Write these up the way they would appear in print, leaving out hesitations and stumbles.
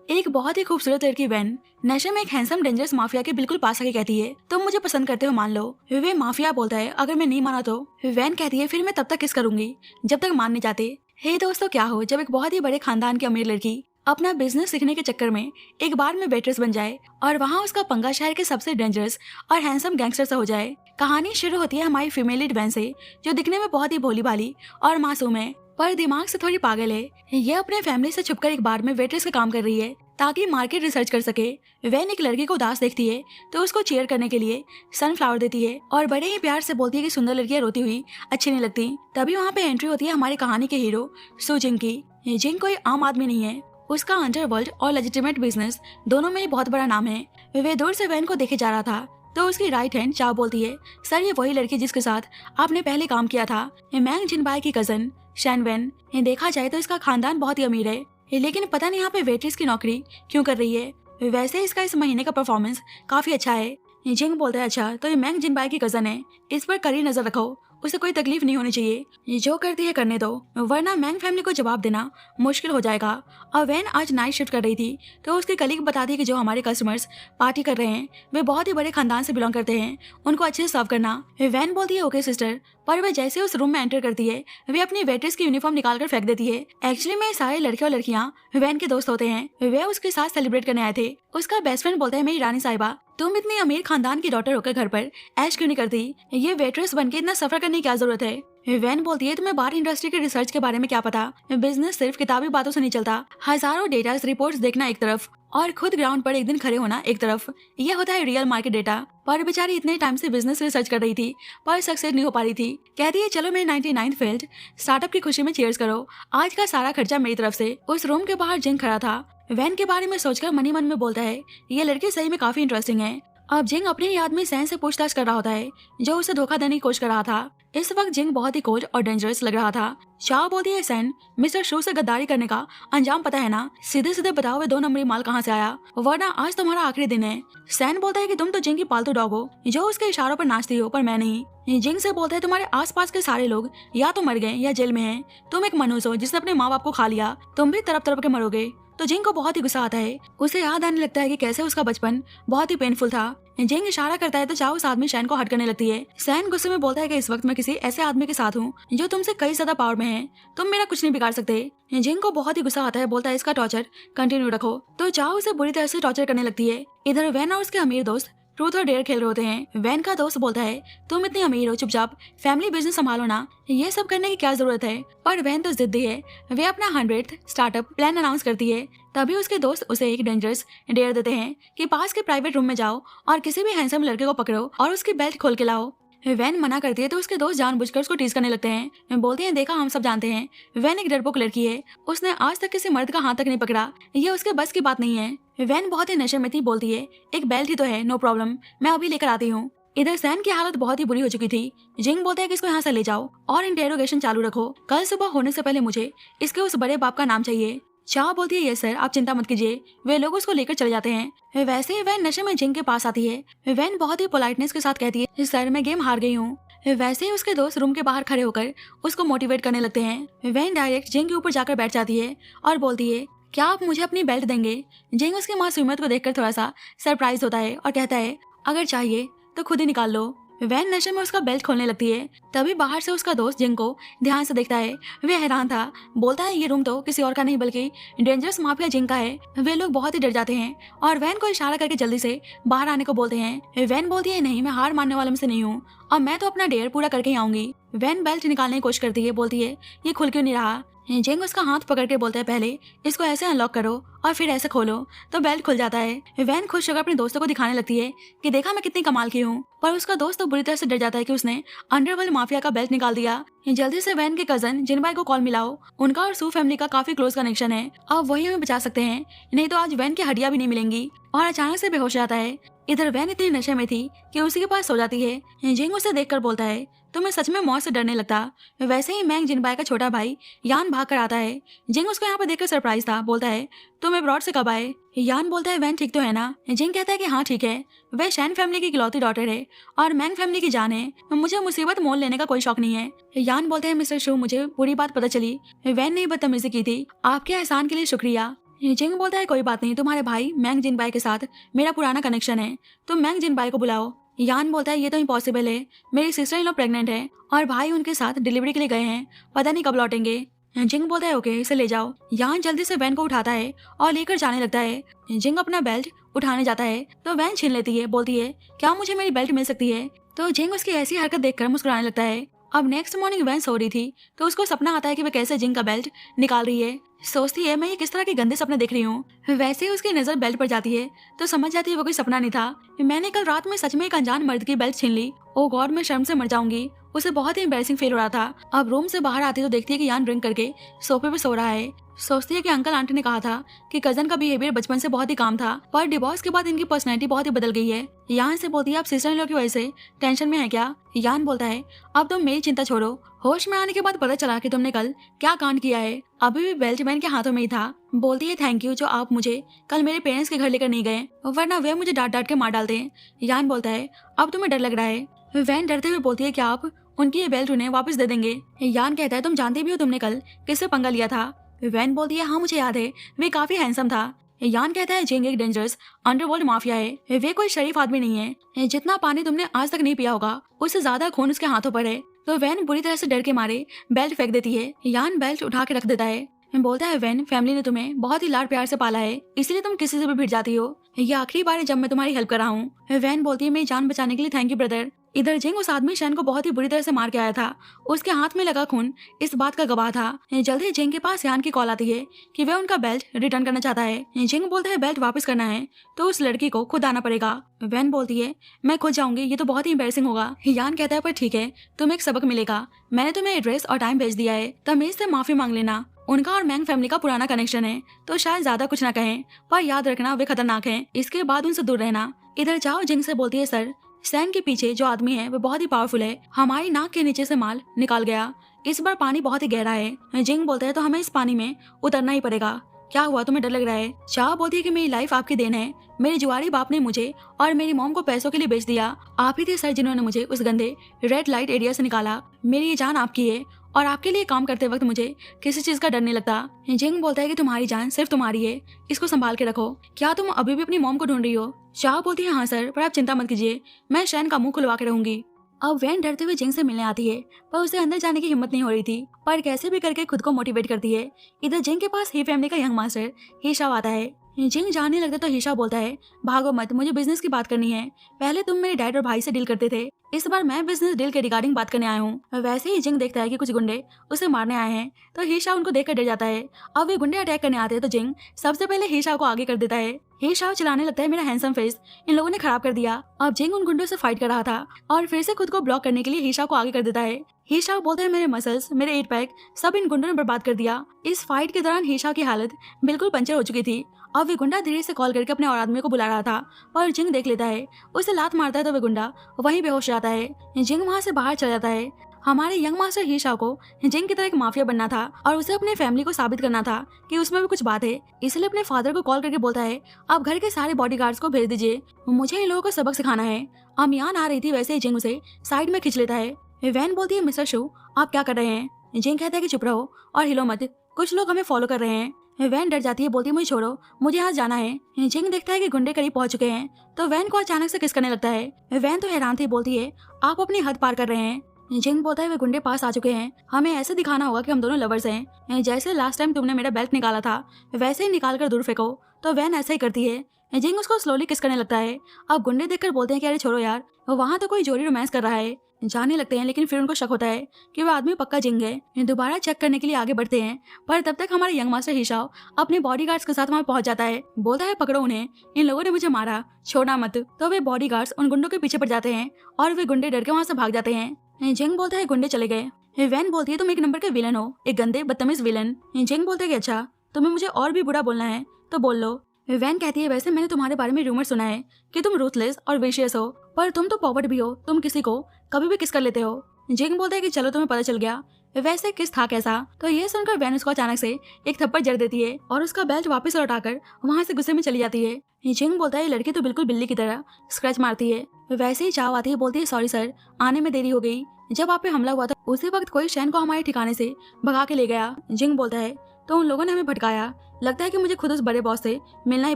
एक बहुत ही खूबसूरत लड़की वैन नशे में एक हैंडसम डेंजरस माफिया के बिल्कुल पास आके कहती है, तुम मुझे पसंद करते हो मान लो। वे माफिया बोलता है, अगर मैं नहीं माना तो। वैन कहती है, फिर मैं तब तक किस करूंगी जब तक मान नहीं जाते। हे दोस्तों, क्या हो जब एक बहुत ही बड़े खानदान की अमीर लड़की अपना बिजनेस सीखने के चक्कर में एक बार में वेट्रेस बन जाए और वहाँ उसका पंगा शहर के सबसे डेंजरस और हैंडसम गैंगस्टर से हो जाए। कहानी शुरू होती है हमारी फीमेल लीड वैन से, जो दिखने में बहुत ही भोली भाली और मासूम है पर दिमाग से थोड़ी पागल है। ये अपने फैमिली से छुपकर एक बार में वेट्रेस का काम कर रही है ताकि मार्केट रिसर्च कर सके। वैन एक लड़की को उदास देखती है तो उसको चीयर करने के लिए सनफ्लावर देती है और बड़े ही प्यार से बोलती है कि सुंदर लड़कियां रोती हुई अच्छी नहीं लगती। तभी वहाँ पे एंट्री होती है हमारी कहानी के हीरो सू जिंग की। जिंग कोई आम आदमी नहीं है, उसका अंडरवर्ल्ड और लेजिटिमेट बिजनेस दोनों में ही बहुत बड़ा नाम है। वे दूर से वैन को देखे जा रहा था तो उसकी राइट हैंड चाव बोलती है, सर ये वही लड़की जिसके साथ आपने पहले काम किया था, मैंग जिनबाई की कजन शैन वैन। देखा जाए तो इसका खानदान बहुत ही अमीर है, लेकिन पता नहीं यहाँ पे वेट्रेस की नौकरी क्यों कर रही है। वैसे इसका इस महीने का परफॉर्मेंस काफी अच्छा है। जिंग बोलता है, अच्छा तो ये मैंग जिनबाई की कजन है, इस पर कड़ी नजर रखो, उसे कोई तकलीफ नहीं होनी चाहिए, ये जो करती है करने दो, वरना मैंग फैमिली को जवाब देना मुश्किल हो जाएगा। और वैन आज नाइट शिफ्ट कर रही थी तो उसकी कलीग बताती है कि जो हमारे कस्टमर्स पार्टी कर रहे हैं वे बहुत ही बड़े खानदान से बिलोंग करते हैं, उनको अच्छे से सर्व करना। वैन बोलती है, ओके सिस्टर, पर वह जैसे उस रूम में एंटर करती है वे अपनी वेट्रेस की यूनिफॉर्म निकाल कर फेंक देती है। एक्चुअली में सारे लड़के और लड़कियां वैन के दोस्त होते हैं, वे उसके साथ सेलिब्रेट करने आए थे। उसका बेस्ट फ्रेंड बोलता है, मेरी रानी साहिबा, तुम इतनी अमीर खानदान की डॉटर होकर घर पर ऐश क्यों नहीं करती, ये वेट्रेस बनके इतना सफर करने की क्या जरूरत है। वैन बोलती है, तुम्हें बार इंडस्ट्री के रिसर्च के बारे में क्या पता, बिजनेस सिर्फ किताबी बातों से नहीं चलता, हजारों डेटा रिपोर्ट्स देखना एक तरफ और खुद ग्राउंड पर एक दिन खड़े होना एक तरफ, यह होता है रियल मार्केट डेटा। पर बेचारी इतने टाइम से बिजनेस रिसर्च कर रही थी पर सक्सेस नहीं हो पा रही थी। कहती है, चलो मेरे 99th फेल्ड स्टार्टअप की खुशी में चीयर्स करो, आज का सारा खर्चा मेरी तरफ से। उस रूम के बाहर जिंग खड़ा था, वैन के बारे में सोचकर मनी मन में बोलता है, ये लड़की सही में काफी इंटरेस्टिंग है। अब जिंग अपनी याद में सैन से पूछताछ कर रहा होता है जो उसे धोखा देने की कोशिश कर रहा था। इस वक्त जिंग बहुत ही कोल्ड और डेंजरस लग रहा था। शाह बोलती है, सैन, मिस्टर शू से गद्दारी करने का अंजाम पता है ना, सीधे सीधे बताओ वे 2 नंबरी माल कहाँ से आया, वरना आज तुम्हारा आखिरी दिन है। सैन बोलता है कि तुम तो जिंग की पालतू डॉग हो जो उसके इशारों पर नाचती हो, पर मैं नहीं। जिंग से बोलता है, तुम्हारे आसपास के सारे लोग या तो मर गए या जेल में हैं, तुम एक मनुष्य हो जिसने अपने माँ बाप को खा लिया, तुम भी तरफ तरफ के मरोगे। तो जिंग को बहुत ही गुस्सा आता है, उसे याद आने लगता है कि कैसे उसका बचपन बहुत ही पेनफुल था। जिंग इशारा करता है तो चाहो उस आदमी शैन को हट करने लगती है। सैन गुस्से में बोलता है कि इस वक्त मैं किसी ऐसे आदमी के साथ हूँ जो तुमसे कई ज्यादा पावर में है, तुम मेरा कुछ नहीं बिगाड़ सकते। जिंग को बहुत ही गुस्सा आता है, बोलता है, इसका टॉर्चर कंटिन्यू रखो। तो चाहो उसे बुरी तरह से टॉर्चर करने लगती है। इधर वैन और उसके अमीर दोस्त ट्रूथ और डेयर खेल रहे होते हैं। वैन का दोस्त बोलता है, तुम इतनी अमीर हो, चुपचाप फैमिली बिजनेस संभालो ना, ये सब करने की क्या जरूरत है। पर वैन तो जिद्दी है, वे अपना 100th स्टार्टअप प्लान अनाउंस करती है। तभी उसके दोस्त उसे एक डेंजरस डेयर देते हैं कि पास के प्राइवेट रूम में जाओ और किसी भी हैंडसम लड़के को पकड़ो और उसकी बेल्ट खोल के लाओ। वैन मना करती है तो उसके दोस्त जानबूझकर उसको टीज करने लगते हैं। बोलते हैं, देखा, हम सब जानते हैं वैन एक डरपोक लड़की है, उसने आज तक किसी मर्द का हाथ तक नहीं पकड़ा, ये उसके बस की बात नहीं है। वैन बहुत ही नशे में थी, बोलती है, एक बेल्ट ही तो है, नो प्रॉब्लम, मैं अभी लेकर आती हूँ। इधर सैन की हालत बहुत ही बुरी हो चुकी थी। जिंग बोलते हैं कि इसको यहाँ से ले जाओ और इंटेरोगेशन चालू रखो, कल सुबह होने से पहले मुझे इसके उस बड़े बाप का नाम चाहिए। चाह बोलती है, यस सर, आप चिंता मत कीजिए। वे लोग उसको लेकर चले जाते हैं। वैसे ही वैन नशे में जिंग के पास आती है। वैन बहुत ही पोलाइटनेस के साथ कहती है, सर मैं गेम हार गई हूँ। वैसे ही उसके दोस्त रूम के बाहर खड़े होकर उसको मोटिवेट करने लगते हैं। वैन डायरेक्ट जिंग के ऊपर जाकर बैठ जाती है और बोलती है, क्या आप मुझे अपनी बेल्ट देंगे। जिंग उसकी मासूमियत को देखकर थोड़ा सा सरप्राइज होता है और कहता है, अगर चाहिए तो खुद ही निकाल लो। वैन नशे में उसका बेल्ट खोलने लगती है। तभी बाहर से उसका दोस्त जिंग को ध्यान से देखता है, वे हैरान था, बोलता है, ये रूम तो किसी और का नहीं बल्कि डेंजरस माफिया जिंग का है। वे लोग बहुत ही डर जाते हैं और वैन को इशारा करके जल्दी से बाहर आने को बोलते हैं। वैन बोलती है, नहीं, मैं हार मानने वालों में से नहीं हूँ और मैं तो अपना डेयर पूरा करके ही आऊंगी। वैन बेल्ट निकालने की कोशिश करती है, बोलती है, ये खुल क्यों नहीं रहा। जिंग उसका हाथ पकड़ के बोलता है, पहले इसको ऐसे अनलॉक करो और फिर ऐसे खोलो, तो बेल्ट खुल जाता है। वैन खुश होकर अपने दोस्तों को दिखाने लगती है कि देखा मैं कितनी कमाल की हूँ, पर उसका दोस्त तो बुरी तरह से डर जाता है कि उसने अंडरवर्ल्ड माफिया का बेल्ट निकाल दिया। जल्दी से वैन के कजन जिनबाई को कॉल मिलाओ, उनका और सू फैमिली का काफी क्लोज कनेक्शन है, अब वही हमें बचा सकते हैं, नहीं तो आज वैन की हड्डियां भी नहीं मिलेंगी। और अचानक से बेहोश जाता है। इधर वैन इतनी नशे में थी कि उसी के पास सो जाती है। जिंग उसे देखकर बोलता है, तुम्हें सच में मौत से डरने लगता। वैसे ही मैंग जिनबाई का छोटा भाई यान भाग कर आता है। जिंग उसको यहाँ पर देखकर सरप्राइज था, बोलता है, तुम अब्रॉड से कब आए। यान बोलता है, वैन ठीक तो है ना। जिंग कहता है कि हाँ ठीक है, वह शैन फैमिली की इकलौती डॉटर है और मैंग फैमिली की जान है, मुझे मुसीबत मोल लेने का कोई शौक नहीं है। यान बोलते हैं, मिस्टर शू, मुझे पूरी बात पता चली, वैन ने बदतमीजी की थी, आपके एहसान के लिए शुक्रिया। जिंग बोलता है कोई बात नहीं, तुम्हारे भाई मैंग जिनबाई के साथ मेरा पुराना कनेक्शन है, तुम मैंग जिनबाई को बुलाओ। यान बोलता है ये तो इम्पॉसिबल है, मेरी सिस्टर इन लोग प्रेग्नेंट है और भाई उनके साथ डिलीवरी के लिए गए हैं, पता नहीं कब लौटेंगे। जिंग बोलता है ओके इसे ले जाओ। यान जल्दी से वैन को उठाता है और लेकर जाने लगता है। जिंग अपना बेल्ट उठाने जाता है तो वैन छीन लेती है, बोलती है क्या मुझे मेरी बेल्ट मिल सकती है। तो जिंग उसकी ऐसी हरकत देखकर मुस्कुराने लगता है। अब नेक्स्ट मॉर्निंग वैन सो रही थी तो उसको सपना आता है कि वह कैसे जिंग का बेल्ट निकाल रही है। सोचती है मैं ये किस तरह के गंदे सपने देख रही हूँ। वैसे ही उसकी नजर बेल्ट पर जाती है तो समझ जाती है वो कोई सपना नहीं था, मैंने कल रात में सच में एक अनजान मर्द की बेल्ट छीन ली। ओ गॉड, मैं शर्म से मर जाऊंगी। उसे बहुत ही एम्बैरेसिंग फील हो रहा था। अब रूम से बाहर आती तो देखती है कि यान ड्रिंक करके सोफे पे सो रहा है। सोचती है कि अंकल आंटी ने कहा था कि कजन का बिहेवियर बचपन से बहुत ही काम था, पर डिवोर्स के बाद इनकी पर्सनैलिटी बहुत ही बदल गई है। यान से बोलती है आप सिस्टर इन लॉ की वजह से टेंशन में है क्या। यान बोलता है अब तुम मेरी चिंता छोड़ो, होश में आने के बाद पता चला कि तुमने कल क्या कांड किया है। अभी भी बेल्ट मैन के हाथों में ही था। बोलती है थैंक यू जो आप मुझे कल मेरे पेरेंट्स के घर लेकर नहीं गए, वरना वे मुझे डांट डांट के मार डालते। यान बोलता है अब तुम्हें डर लग रहा है। वैन डरते हुए बोलती है क्या आप उनकी ये बेल्ट उन्हें वापस दे देंगे। यान कहता है तुम जानते भी हो तुमने कल किससे पंगा लिया था। वैन बोलती है हाँ मुझे याद है, वे काफी हैंडसम था। यान कहता है जिंग एक डेंजरस अंडरवर्ल्ड माफिया है, वे कोई शरीफ आदमी नहीं है, जितना पानी तुमने आज तक नहीं पिया होगा उससे ज्यादा खून उसके हाथों पर है। तो वैन बुरी तरह से डर के मारे बेल्ट फेंक देती है। यान बेल्ट उठा के रख देता है। बोलता है वैन फैमिली ने तुम्हें बहुत ही लाड प्यार से पाला है, इसलिए तुम किसी से भी भिड़ जाती हो। ये आखिरी बार है जब मैं तुम्हारी हेल्प कर रहा हूँ। वैन बोलती है मेरी जान बचाने के लिए थैंक यू ब्रदर। इधर जिंग उस आदमी शैन को बहुत ही बुरी तरह से मार के आया था, उसके हाथ में लगा खून इस बात का गवाह था। जल्दी जिंग के पास यान की कॉल आती है कि वह उनका बेल्ट रिटर्न करना चाहता है। जिंग बोलता है बेल्ट वापस करना है तो उस लड़की को खुद आना पड़ेगा। वैन बोलती है मैं खुद जाऊंगी, ये तो बहुत ही एम्बैरेसिंग होगा। यान कहता है पर ठीक है, तुम्हें एक सबक मिलेगा, मैंने तुम्हें एड्रेस और टाइम भेज दिया है, तमीज से माफी मांग लेना। उनका और मैंग फैमिली का पुराना कनेक्शन है तो शायद ज्यादा कुछ ना कहें, पर याद रखना वे खतरनाक हैं, इसके बाद उनसे दूर रहना। इधर जाओ जिंग से बोलती है सर सैन के पीछे जो आदमी है वो बहुत ही पावरफुल है, हमारी नाक के नीचे से माल निकाल गया, इस बार पानी बहुत ही गहरा है। जिंग बोलता है तो हमें इस पानी में उतरना ही पड़ेगा। क्या हुआ, तुम्हें डर लग रहा है। चाह बोलती है कि मेरी लाइफ आपकी देन है, मेरे जुआरी बाप ने मुझे और मेरी मॉम को पैसों के लिए बेच दिया, आप ही थे सर जिन्होंने मुझे उस गंदे रेड लाइट एरिया से निकाला, मेरी ये जान आपकी है और आपके लिए काम करते वक्त मुझे किसी चीज का डर नहीं लगता। जिंग बोलता है कि तुम्हारी जान सिर्फ तुम्हारी है, इसको संभाल के रखो। क्या तुम अभी भी अपनी मॉम को ढूंढ रही हो। चाह बोलती है हाँ सर, पर आप चिंता मत कीजिए, मैं शैन का मुंह खुलवा के रहूंगी। अब वैन डरते हुए जिंग से मिलने आती है पर उसे अंदर जाने की हिम्मत नहीं हो रही थी, पर कैसे भी करके खुद को मोटिवेट करती है। इधर जिंग के पास ही फैमिली का यंग मास्टर हिशाव आता है। जिंग जानने लगता तो हिशा बोलता है भागो मत, मुझे बिजनेस की बात करनी है, पहले तुम मेरे डैड और भाई से डील करते थे, इस बार मैं बिजनेस डील के रिगार्डिंग बात करने आया हूँ। वैसे ही जिंग देखता है कि कुछ गुंडे उसे मारने आए हैं तो हिशा उनको देखकर डर जाता है। अब वे गुंडे अटैक करने आते हैं तो जिंग सबसे पहले हिशा को आगे कर देता है। हिशा चिल्लाने लगता है मेरा हैंडसम फेस इन लोगों ने खराब कर दिया। अब जिंग उन गुंडों से फाइट कर रहा था और फिर से खुद को ब्लॉक करने के लिए हिशा को आगे कर देता है। हिशा बोलते हैं मेरे मसल्स, मेरे 8 पैक सब इन गुंडों ने बर्बाद कर दिया। इस फाइट के दौरान हिशा की हालत बिल्कुल पंचर हो चुकी थी। अब वे गुंडा धीरे से कॉल करके अपने और आदमी को बुला रहा था और जिंग देख लेता है, उसे लात मारता है तो वे गुंडा वहीं बेहोश जाता है। जिंग वहां से बाहर चला जाता है। हमारे यंग मास्टर हिशा को जिंग की तरह एक माफिया बनना था और उसे अपने फैमिली को साबित करना था कि उसमें भी कुछ बात है, इसलिए अपने फादर को कॉल करके बोलता है आप घर के सारे बॉडीगार्ड्स को भेज दीजिए, मुझे इन लोगों को सबक सिखाना है। अमियान आ रही थी, वैसे ही जिंग उसे साइड में खींच लेता है। वैन बोलती है मिस्टर शू आप क्या कर रहे हैं। जिंग कहता है कि चुप रहो और हिलो मत, कुछ लोग हमें फॉलो कर रहे हैं। वैन डर जाती है, बोलती है मुझे छोड़ो, मुझे यहाँ जाना है। जिंग देखता है कि गुंडे करीब पहुंच चुके हैं तो वैन को अचानक से किस करने लगता है। वैन तो हैरान थी, बोलती है आप अपनी हद पार कर रहे हैं। जिंग बोलता है वे गुंडे पास आ चुके हैं, हमें ऐसे दिखाना होगा कि हम दोनों लवर्स हैं, जैसे लास्ट टाइम तुमने मेरा बेल्ट निकाला था वैसे ही निकाल कर दूर फेंको। तो वैन ऐसा ही करती है। जिंग उसको स्लोली किस करने लगता है। अब गुंडे देखकर बोलते हैं कि अरे छोड़ो यार, वहाँ तो कोई जोड़ी रोमांस कर रहा है। जाने लगते हैं लेकिन फिर उनको शक होता है कि वह आदमी पक्का जिंग है। दोबारा चेक करने के लिए आगे बढ़ते हैं पर तब तक हमारे यंग मास्टर हिशाव अपने बॉडीगार्ड्स के साथ वहां पहुंच जाता है। बोलता है पकड़ो उन्हें, इन लोगों ने मुझे मारा, छोड़ना मत। तो वे बॉडीगार्ड्स उन गुंडों के पीछे पड़ जाते हैं और वे गुंडे डर के वहां से भाग जाते हैं। जिंग बोलता है गुंडे चले गए। वैन बोलती है तुम एक नंबर के विलन हो, एक गंदे बदतमीज विलन। जिंग बोलते है कि अच्छा तुम्हें मुझे और भी बुरा बोलना है तो बोल लो। वैन कहती है वैसे मैंने तुम्हारे बारे में रूमर सुना है कि तुम रूथलेस और विशियस हो, पर तुम तो पॉवर्ट भी हो, तुम किसी को कभी भी किस कर लेते हो। जिंग बोलता है कि चलो तुम्हें पता चल गया, वैसे किस था कैसा। तो ये सुनकर वैन उसको अचानक से एक थप्पड़ जड़ देती है और उसका बेल्ट वापस लौटाकर वहां से गुस्से में चली जाती है। जिंग बोलता है ये लड़की तो बिल्कुल बिल्ली की तरह स्क्रैच मारती है। वैसे ही चाव आती है, बोलती है सॉरी सर, आने में देरी हो गई, जब आप पे हमला हुआ था उसी वक्त कोई शैन को हमारे ठिकाने से भगा के ले गया। जिंग बोलता है तो उन लोगों ने हमें भटकाया, लगता है कि मुझे खुद उस बड़े बॉस से मिलना ही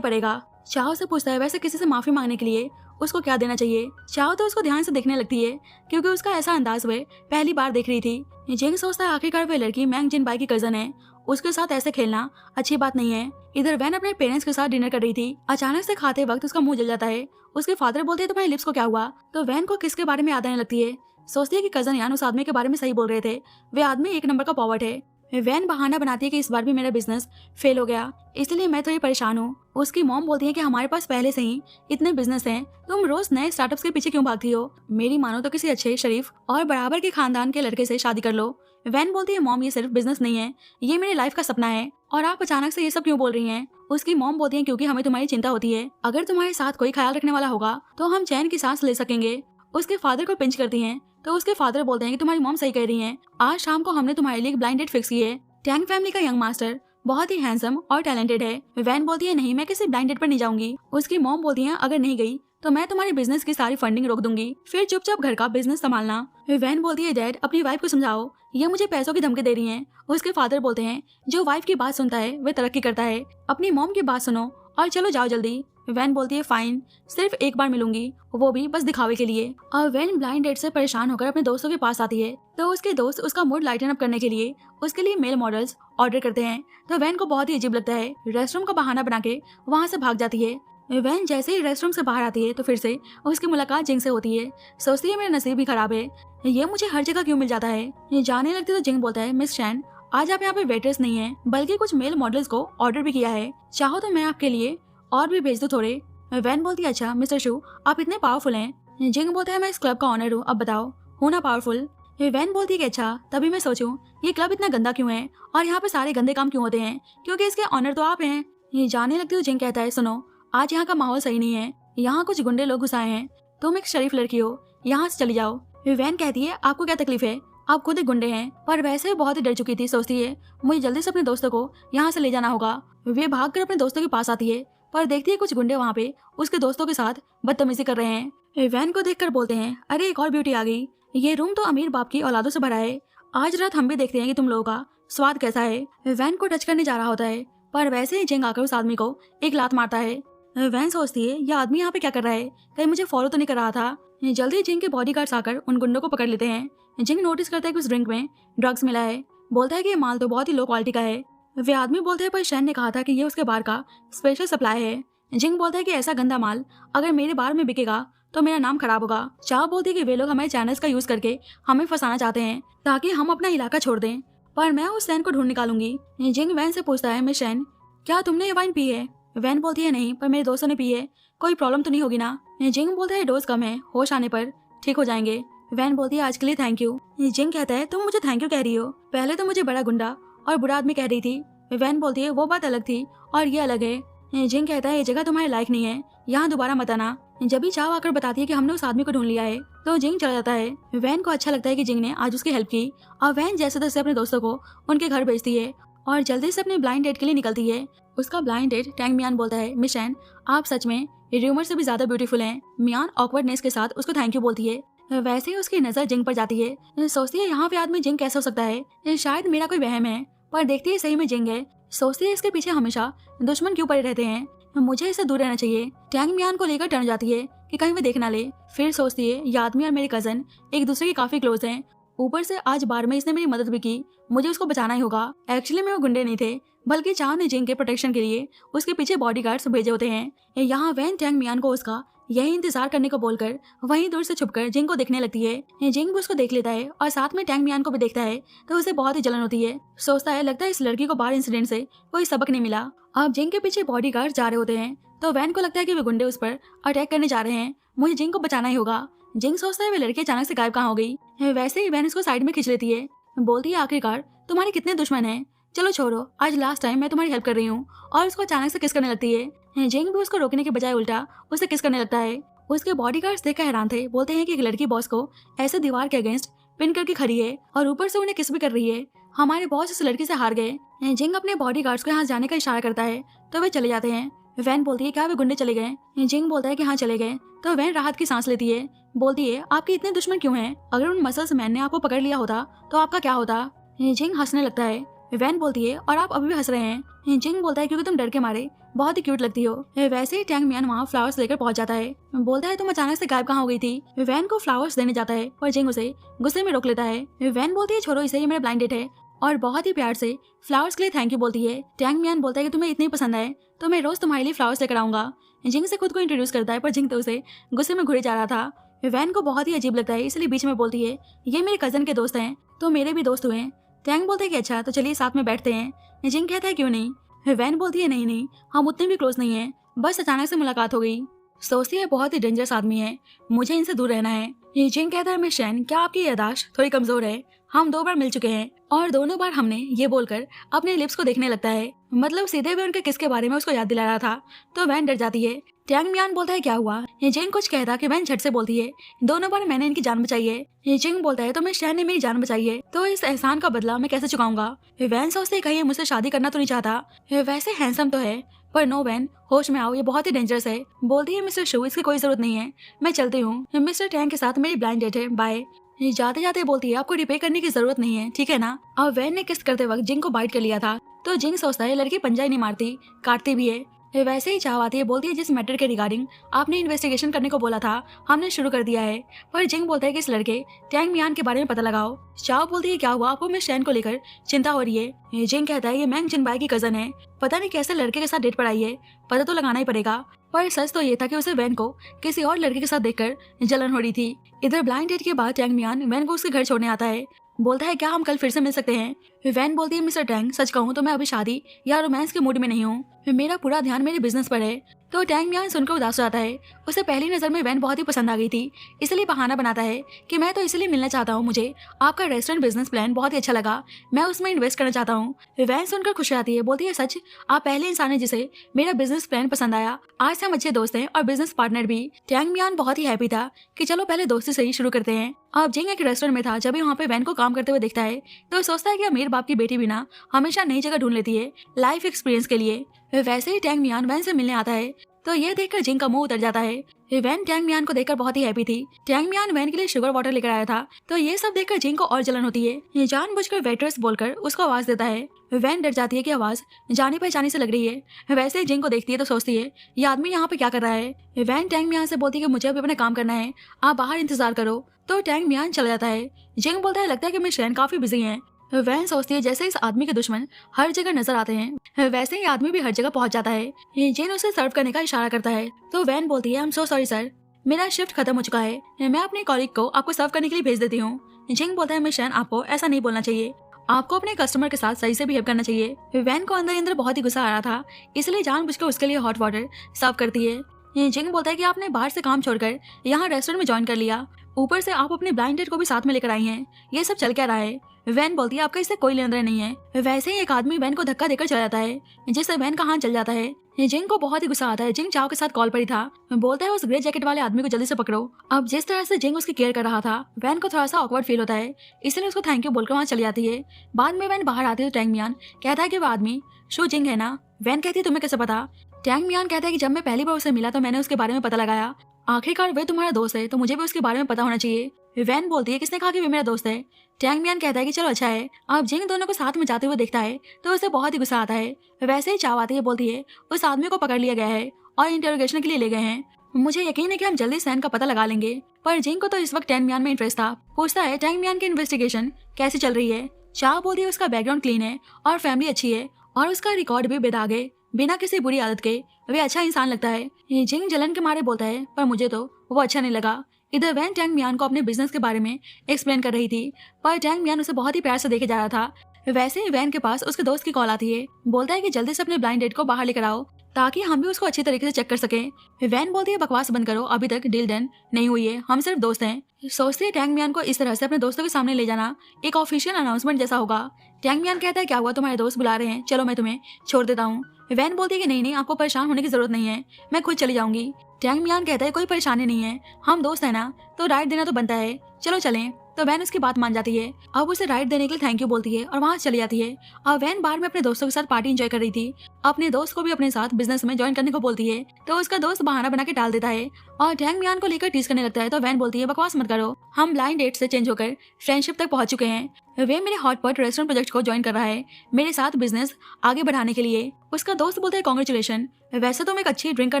पड़ेगा। चाओ से पूछता है वैसे किसी से माफी मांगने के लिए उसको क्या देना चाहिए। चाओ तो उसको ध्यान से देखने लगती है क्योंकि उसका ऐसा अंदाज वह पहली बार देख रही थी। जिंग सोचता है आखिरकार वह लड़की मैंग जिनबाई की कजन है, उसके साथ ऐसे खेलना अच्छी बात नहीं है। इधर वैन अपने पेरेंट्स के साथ डिनर कर रही थी। अचानक से खाते वक्त उसका मुंह जल जाता है। उसके फादर बोलते हैं तुम्हारे लिप्स को क्या हुआ। तो वैन को किसके बारे में याद आने लगती है। सोचती है कि कजन यान उस आदमी के बारे में सही बोल रहे थे, वे आदमी एक नंबर का पॉवर्ट है। वैन बहाना बनाती है कि इस बार भी मेरा बिजनेस फेल हो गया, इसलिए मैं थोड़ी परेशान हूँ। उसकी मॉम बोलती है कि हमारे पास पहले से ही इतने बिजनेस हैं, तुम रोज नए स्टार्टअप्स के पीछे क्यों भागती हो। मेरी मानो तो किसी अच्छे शरीफ और बराबर के खानदान के लड़के से शादी कर लो। वैन बोलती है मॉम ये सिर्फ बिजनेस नहीं है, ये मेरी लाइफ का सपना है और आप अचानक से ये सब क्यों बोल रही हैं। उसकी मॉम बोलती है क्योंकि हमें तुम्हारी चिंता होती है, अगर तुम्हारे साथ कोई ख्याल रखने वाला होगा तो हम चैन की सांस ले सकेंगे। उसके फादर को पिंच करती हैं तो उसके फादर बोलते हैं कि तुम्हारी मॉम सही कह रही हैं, आज शाम को हमने तुम्हारे लिए एक ब्लाइंड डेट फिक्स की है। टैंग फैमिली का यंग मास्टर बहुत ही हैंडसम और टैलेंटेड है। वैन बोलती है नहीं मैं किसी ब्लाइंड डेट पर नहीं जाऊंगी। उसकी मॉम बोलती है अगर नहीं गई तो मैं तुम्हारे बिजनेस की सारी फंडिंग रोक दूंगी, फिर चुपचाप घर का बिजनेस संभालना। वैन बोलती है डैड अपनी वाइफ को समझाओ, ये मुझे पैसों की धमकी दे रही हैं। उसके फादर बोलते हैं जो वाइफ की बात सुनता है वह तरक्की करता है, अपनी मॉम की बात सुनो और चलो जाओ जल्दी। वैन बोलती है फाइन, सिर्फ एक बार मिलूंगी, वो भी बस दिखावे के लिए। और वैन ब्लाइंड डेट से परेशान होकर अपने दोस्तों के पास आती है तो उसके दोस्त उसका मूड लाइटन अप करने के लिए उसके लिए मेल मॉडल्स ऑर्डर करते हैं। तो वैन को बहुत ही अजीब लगता है, रेस्टरूम का बहाना बना के वहाँ से भाग जाती है। वैन जैसे ही रेस्टरूम से बाहर आती है तो फिर से उसकी मुलाकात जिंग से होती है। सोचती है मेरा नसीब ही खराब है, ये मुझे हर जगह क्यों मिल जाता है। ये जाने लगती तो जिंग बोलता है मिस शैन आज आप यहाँ पे वेटर्स नहीं है बल्कि कुछ मेल मॉडल्स को ऑर्डर भी किया है, चाहो तो मैं आपके लिए और भी भेज दूं थोड़े। वैन बोलती है अच्छा मिस्टर शू आप इतने पावरफुल हैं। जिंग बोलता है मैं इस क्लब का ऑनर हूँ, अब बताओ हूँ ना पावरफुल। वैन बोलती है कि अच्छा तभी मैं सोचूं ये क्लब इतना गंदा क्यों है और यहाँ पे सारे गंदे काम क्यों होते हैं, क्योंकि इसके ऑनर तो आप हैं। ये जाने लगती तो जिंग कहता है सुनो आज यहाँ का माहौल सही नहीं है, यहाँ कुछ गुंडे लोग घुस आए हैं, तुम एक शरीफ लड़की हो यहाँ से चली जाओ। वैन कहती है आपको क्या तकलीफ है, आप खुद एक गुंडे हैं। पर वैसे बहुत ही डर चुकी थी, सोचती है मुझे जल्दी से अपने दोस्तों को यहाँ से ले जाना होगा। वे भागकर अपने दोस्तों के पास आती है पर देखती है कुछ गुंडे वहाँ पे उसके दोस्तों के साथ बदतमीजी कर रहे हैं। वैन को देखकर बोलते हैं अरे एक और ब्यूटी आ गई, ये रूम तो अमीर बाप की औलादों से भरा है, आज रात हम भी देखते हैं कि तुम लोगों का स्वाद कैसा है। वैन को टच करने जा रहा होता है पर वैसे ही जिंग आकर उस आदमी को एक लात मारता है। वैन सोचती है यह आदमी यहाँ पे क्या कर रहा है, कहीं मुझे फॉलो तो नहीं कर रहा था। जल्दी जिंग के बॉडीगार्ड्स आकर उन गुंडों को पकड़ लेते हैं। जिंग नोटिस करता है कि उस ड्रिंक में ड्रग्स मिला है, बोलता है कि ये माल तो बहुत ही लो क्वालिटी का है। वे आदमी बोलते हैं पर शैन ने कहा था कि ये उसके बार का स्पेशल सप्लाई है। जिंग बोलता है कि ऐसा गंदा माल अगर मेरे बार में बिकेगा तो मेरा नाम खराब होगा। चाह बोलती है कि वे लोग हमारे चैनल्स का यूज करके हमें फंसाना चाहते हैं ताकि हम अपना इलाका छोड़ दें, पर मैं उस शैन को ढूंढ निकालूंगी। जिंग वैन से पूछता है मिस शैन क्या तुमने ये वाइन पी है। वैन बोलती है नहीं पर मेरे दोस्तों ने पी है, कोई प्रॉब्लम तो नहीं होगी ना। जिंग बोलता है डोज कम है, होश आने पर ठीक हो जाएंगे। वैन बोलती है आज के लिए थैंक यू। जिंग कहता है तुम मुझे थैंक यू कह रही हो, पहले तो मुझे बड़ा गुंडा और बुरा आदमी कह रही थी। वैन बोलती है वो बात अलग थी और ये अलग है। जिंग कहता है ये जगह तुम्हारे लायक नहीं है, यहाँ दोबारा मत आना। जब भी चाव आकर बताती है कि हमने उस आदमी को ढूंढ लिया है तो जिंग चला जाता है। वैन को अच्छा लगता है कि जिंग ने आज उसकी हेल्प की और वैन जैसे तैसे अपने दोस्तों को उनके घर भेजती है और जल्दी से अपने ब्लाइंड डेट के लिए निकलती है। उसका ब्लाइंड डेट टैंग मियान बोलता है मिस शैन आप सच में र्यूमर से भी ज्यादा ब्यूटीफुल हैं। मियान ऑकवर्डनेस के साथ उसको थैंक यू बोलती है। वैसे ही उसकी नजर जिंग पर जाती है, सोचती है यहाँ पे आदमी जिंग कैसे हो सकता है, शायद मेरा कोई वहम है, पर देखती है सही में जिंग है। सोचती है इसके पीछे हमेशा दुश्मन क्यों पड़े रहते हैं, मुझे इससे दूर रहना चाहिए। टैंग मियान को लेकर टर्न जाती है कि कहीं वो देख ना ले। फिर सोचती है ये आदमी और मेरे कजन एक दूसरे के काफी क्लोज हैं, ऊपर से आज बार में इसने मेरी मदद भी की, मुझे उसको बचाना ही होगा। एक्चुअली में वो गुंडे नहीं थे बल्कि चाह ने जिंग के प्रोटेक्शन के लिए उसके पीछे बॉडीगार्ड्स भेजे होते हैं। यहाँ वैन टैंग मियान को उसका यही इंतजार करने को बोलकर वहीं दूर से छुपकर जिंग को देखने लगती है। जिंग भी उसको देख लेता है और साथ में टैंग मियान को भी देखता है तो उसे बहुत ही जलन होती है। सोचता है लगता है इस लड़की को बाहर इंसिडेंट से कोई सबक नहीं मिला। अब जिंग के पीछे बॉडीगार्ड जा रहे होते हैं तो वैन को लगता है कि वे गुंडे उस पर अटैक करने जा रहे हैं, मुझे जिंग को बचाना ही होगा। जिंग सोचता है वे लड़की अचानक से गायब कहाँ हो गई। वैसे ही वैन उसको साइड में खींच लेती है, बोलती है आखिरकार तुम्हारे कितने दुश्मन हैं, चलो छोड़ो आज लास्ट टाइम मैं तुम्हारी हेल्प कर रही हूँ। और उसको अचानक से किस करने लगती है। जिंग भी उसको रोकने के बजाय उल्टा उसे किस करने लगता है। उसके बॉडीगार्ड्स देखकर हैरान थे, बोलते हैं कि एक लड़की बॉस को ऐसे दीवार के अगेंस्ट पिन करके खड़ी है और ऊपर से उन्हें किस भी कर रही है, हमारे बॉस इस लड़की से हार गए। जिंग अपने बॉडीगार्ड्स को यहाँ जाने का इशारा करता है तो वे चले जाते हैं। वैन बोलती है क्या वे गुंडे चले गए। जिंग बोलता है कि हाँ चले गए। तो वैन राहत की सांस लेती है, बोलती है आपके इतने दुश्मन क्यों हैं, अगर उन मसल्स मैन ने आपको पकड़ लिया होता तो आपका क्या होता। जिंग हंसने लगता है, वैन बोलती है और आप अभी भी हंस रहे हैं। जिंग बोलता है क्योंकि तुम डर के मारे बहुत ही क्यूट लगती हो। वैसे ही टैंग मियान वहाँ फ्लावर्स लेकर पहुंच जाता है। बोलता है तुम अचानक से गायब कहाँ हो गई थी। वैन को फ्लावर्स देने जाता है और जिंग उसे गुस्से में रोक लेता है। वैन बोलती है छोड़ो इसे, ये मेरा ब्लाइंड डेट है, और बहुत ही प्यार से फ्लावर्स के लिए थैंक यू बोलती है। टैंग मियान बोलता है कि तुम्हें इतनी पसंद आए तो मैं रोज तुम्हारे लिए फ्लावर्स लेकर आऊंगा। जिंग से खुद को इंट्रोड्यूस करता है पर जिंग तो उसे गुस्से में घुरे जा रहा था। वैन को बहुत ही अजीब लगता है इसलिए बीच में बोलती है ये मेरे कजन के दोस्त हैं तो मेरे भी दोस्त हुए। टैंग बोलते है कि अच्छा तो चलिए साथ में बैठते हैं। जिंग कहता है क्यों नहीं। वैन बोलती है नहीं नहीं, हम उतने भी क्लोज नहीं हैं, बस अचानक से मुलाकात हो गई। सोचती है बहुत ही डेंजरस आदमी है, मुझे इनसे दूर रहना है। जिंग कहता है मिस शैन क्या आपकी याददाश्त थोड़ी कमजोर है, हम 2 बार मिल चुके हैं और दोनों बार हमने ये बोलकर अपने लिप्स को देखने लगता है। मतलब सीधे भी उनके किस के बारे में उसको याद दिला रहा था। तो वैन डर जाती है। टैंग मियान बोलता है क्या हुआ। जिंग कुछ कहता कि वैन झट से बोलती है दोनों बार मैंने इनकी जान बचाई है। जिंग बोलता है तो मिस शैन ने मेरी जान बचाई है तो इस एहसान का बदला मैं कैसे चुकाऊंगा। वैन सोचते कहीं मुझसे शादी करना तो नहीं चाहता, वैसे हैंडसम तो है पर नो वैन होश में आओ, ये बहुत ही डेंजरस है। बोलती है मिस्टर शू इसकी कोई जरूरत नहीं है, मैं चलती हूँ, मिस्टर टैंग के साथ मेरी ब्लाइंड डेट है, बाय। जाते जाते बोलती है आपको रिपे करने की जरूरत नहीं है, ठीक है ना। अब वैन ने किस करते वक्त जिंग को बाइट कर लिया था तो जिंग सोचता है लड़की पंजा ही नहीं मारती, काटती भी है। वैसे ही चाव आती है। बोलती है जिस मैटर के रिगार्डिंग आपने इन्वेस्टिगेशन करने को बोला था हमने शुरू कर दिया है। पर जिंग बोलता है कि इस लड़के टैंग मियान के बारे में पता लगाओ। चाव बोलती है क्या हुआ, आपको मिस शैन को लेकर चिंता हो रही है। जिंग कहता है ये मैंग जिनबाई की कजन है, पता नहीं कैसे लड़के के साथ डेट पर आई है, पता तो लगाना ही पड़ेगा। पर सच तो ये था कि उसे वैन को किसी और लड़के के साथ देखकर जलन हो रही थी। इधर ब्लाइंड डेट के बाद टैंग मियान वैन को उसके घर छोड़ने आता है। बोलता है क्या हम कल फिर से मिल सकते हैं। वैन बोलती है मिस्टर टैंग सच कहूँ तो मैं अभी शादी या रोमांस के मूड में नहीं हूँ, मेरा पूरा ध्यान मेरे बिजनेस पर है। तो टैंग मियान सुनकर उदास हो जाता है। उसे पहली नजर में वैन बहुत ही पसंद आ गई थी, इसलिए बहाना बनाता है कि मैं तो इसलिए मिलना चाहता हूँ, मुझे आपका रेस्टोरेंट बिजनेस प्लान बहुत ही अच्छा लगा, मैं उसमें इन्वेस्ट करना चाहता हूँ। वैन सुनकर खुश आती है। बोलती है सच, आप पहले इंसान है जिसे मेरा बिजनेस प्लान पसंद आया, आज से हम अच्छे दोस्त हैं और बिजनेस पार्टनर भी। टैंग मियान बहुत ही हैप्पी था कि चलो पहले दोस्ती से ही शुरू करते हैं। अब जिंग एक रेस्टोरेंट में था, जब भी वहाँ पे वैन को काम करते हुए देखता है तो सोचता है कि अमीर बाप की बेटी भी ना हमेशा नई जगह ढूंढ लेती है लाइफ एक्सपीरियंस के लिए। वैसे ही टैंग मियान वैन से मिलने आता है तो ये देखकर जिंग का मुंह उतर जाता है। वैन टैंग मियान को देखकर बहुत ही हैप्पी थी। टैंग मियान वैन के लिए शुगर वाटर लेकर आया था तो ये सब देखकर जिंग को और जलन होती है। ये जानबूझकर वेट्रेस बोलकर उसको आवाज देता है। वैन डर जाती है कि आवाज जानी पहचानी से लग रही है। वैसे ही जिंग को देखती है तो सोचती है ये आदमी यहाँ पे क्या कर रहा है। वैन टैंग मियान से बोलती है कि मुझे अभी अपना काम करना है, आप बाहर इंतजार करो। तो टैंग मियान चला जाता है। जिंग बोलता है लगता है कि मिस शैन काफी बिजी हैं। वैन सोचती है जैसे इस आदमी के दुश्मन हर जगह नजर आते हैं वैसे ही आदमी भी हर जगह पहुंच जाता है। जिन उसे सर्व करने का इशारा करता है तो वैन बोलती है I am so sorry sir, मेरा शिफ्ट खत्म हो चुका है, मैं अपने कॉलीग को आपको सर्व करने के लिए भेज देती हूँ। जिंग बोलता है मिस शैन आपको ऐसा नहीं बोलना चाहिए, आपको अपने कस्टमर के साथ सही से बिहेव करना चाहिए। वैन को अंदर अंदर बहुत ही गुस्सा आ रहा था इसलिए जानबूझकर उसके लिए हॉट वाटर सर्व करती है। जिंग बोलता है कि आपने बाहर से काम छोड़कर यहाँ रेस्टोरेंट में ज्वाइन कर लिया, ऊपर से आप अपने ब्लाइंड डेट को भी साथ में लेकर आई हैं, ये सब चल क्या रहा है। वैन बोलती है आपका इससे कोई लेना देना नहीं है। वैसे ही एक आदमी वैन को धक्का देकर चला जाता है जिससे वैन का हाथ चल जाता है। जिंग को बहुत ही गुस्सा आता है। जिंग चाव के साथ कॉल पर ही था। बोलता है उस ग्रे जैकेट वाले आदमी को जल्दी से पकड़ो। अब जिस तरह से जिंग उसकी केयर कर रहा था वैन को थोड़ा सा ऑकवर्ड फील होता है, इसलिए उसको थैंक यू बोलकर वहाँ चली जाती है। बाद में वैन बाहर आती है तो टैंग मियान कहता है कि वो आदमी शू जिंग है ना। वैन कहती है तुम्हें कैसे पता। टैंग मियान कहता है कि जब मैं पहली बार उसे मिला तो मैंने उसके बारे में पता लगाया, आखिरकार वे तुम्हारा दोस्त है तो मुझे भी उसके बारे में पता होना चाहिए। वैन बोलती है किसने कहा कि वे मेरा दोस्त है। टैंग मियान कहता है कि चलो अच्छा है। अब जिंग दोनों को साथ में जाते हुए देखता है तो उसे बहुत ही गुस्सा आता है। वैसे ही चाव आती है, बोलती है उस आदमी को पकड़ लिया गया है और इंटरोगेशन के लिए ले गए हैं, मुझे यकीन है कि हम जल्दी सैन का पता लगा लेंगे। पर जिंग को तो इस वक्त टैंग मियान में इंटरेस्ट था। पूछता है टैंग मियान की इन्वेस्टिगेशन कैसी चल रही है। चाव बोलती है उसका बैकग्राउंड क्लीन है और फैमिली अच्छी है और उसका रिकॉर्ड भी बेदाग है, बिना किसी बुरी आदत के वे अच्छा इंसान लगता है। जिंग जलन के मारे बोलता है पर मुझे तो वो अच्छा नहीं लगा। इधर वैन टैंग मियान को अपने बिजनेस के बारे में एक्सप्लेन कर रही थी पर टैंग मियान उसे बहुत ही प्यार से देखे जा रहा था। वैसे ही वैन के पास उसके दोस्त की कॉल आती है। बोलता है कि जल्दी से अपने ब्लाइंड डेट को बाहर लेकर आओ ताकि हम भी उसको अच्छी तरीके से चेक कर सकें। वैन बोलती है बकवास बंद करो, अभी तक डील डन नहीं हुई है, हम सिर्फ दोस्त हैं। सोचती है टैंग मियान को इस तरह से अपने दोस्तों के सामने ले जाना एक ऑफिशियल अनाउंसमेंट जैसा होगा। टैंग मियान कहता है क्या हुआ, तुम्हारे दोस्त बुला रहे हैं, चलो मैं तुम्हें छोड़ देता हूँ। वैन बोलती है कि नहीं आपको परेशान होने की जरूरत नहीं है, मैं खुद चली जाऊंगी। टैंग मियान कहता है कोई परेशानी नहीं है, हम दोस्त है ना तो राइट देना तो बनता है। चलो चलें। तो वैन उसकी बात मान जाती है। अब उसे राइड देने के लिए थैंक यू बोलती है और वहाँ चली जाती है। अब वैन बार में अपने दोस्तों के साथ पार्टी एंजॉय कर रही थी। अपने दोस्त को भी अपने साथ बिजनेस में ज्वाइन करने को बोलती है, तो उसका दोस्त बहाना बना के टाल देता है और टैंग मियान को लेकर टीज करने लगता है। तो वैन बोलती है बकवास मत करो, हम ब्लाइंड डेट से चेंज होकर फ्रेंडशिप तक पहुंच चुके हैं। वे मेरे हॉटपॉट रेस्टोरेंट प्रोजेक्ट को ज्वाइन कर रहा है मेरे साथ बिजनेस आगे बढ़ाने के लिए। उसका दोस्त बोलता है कांग्रेचुलेशन, वैसे तुम एक अच्छी ड्रिंकर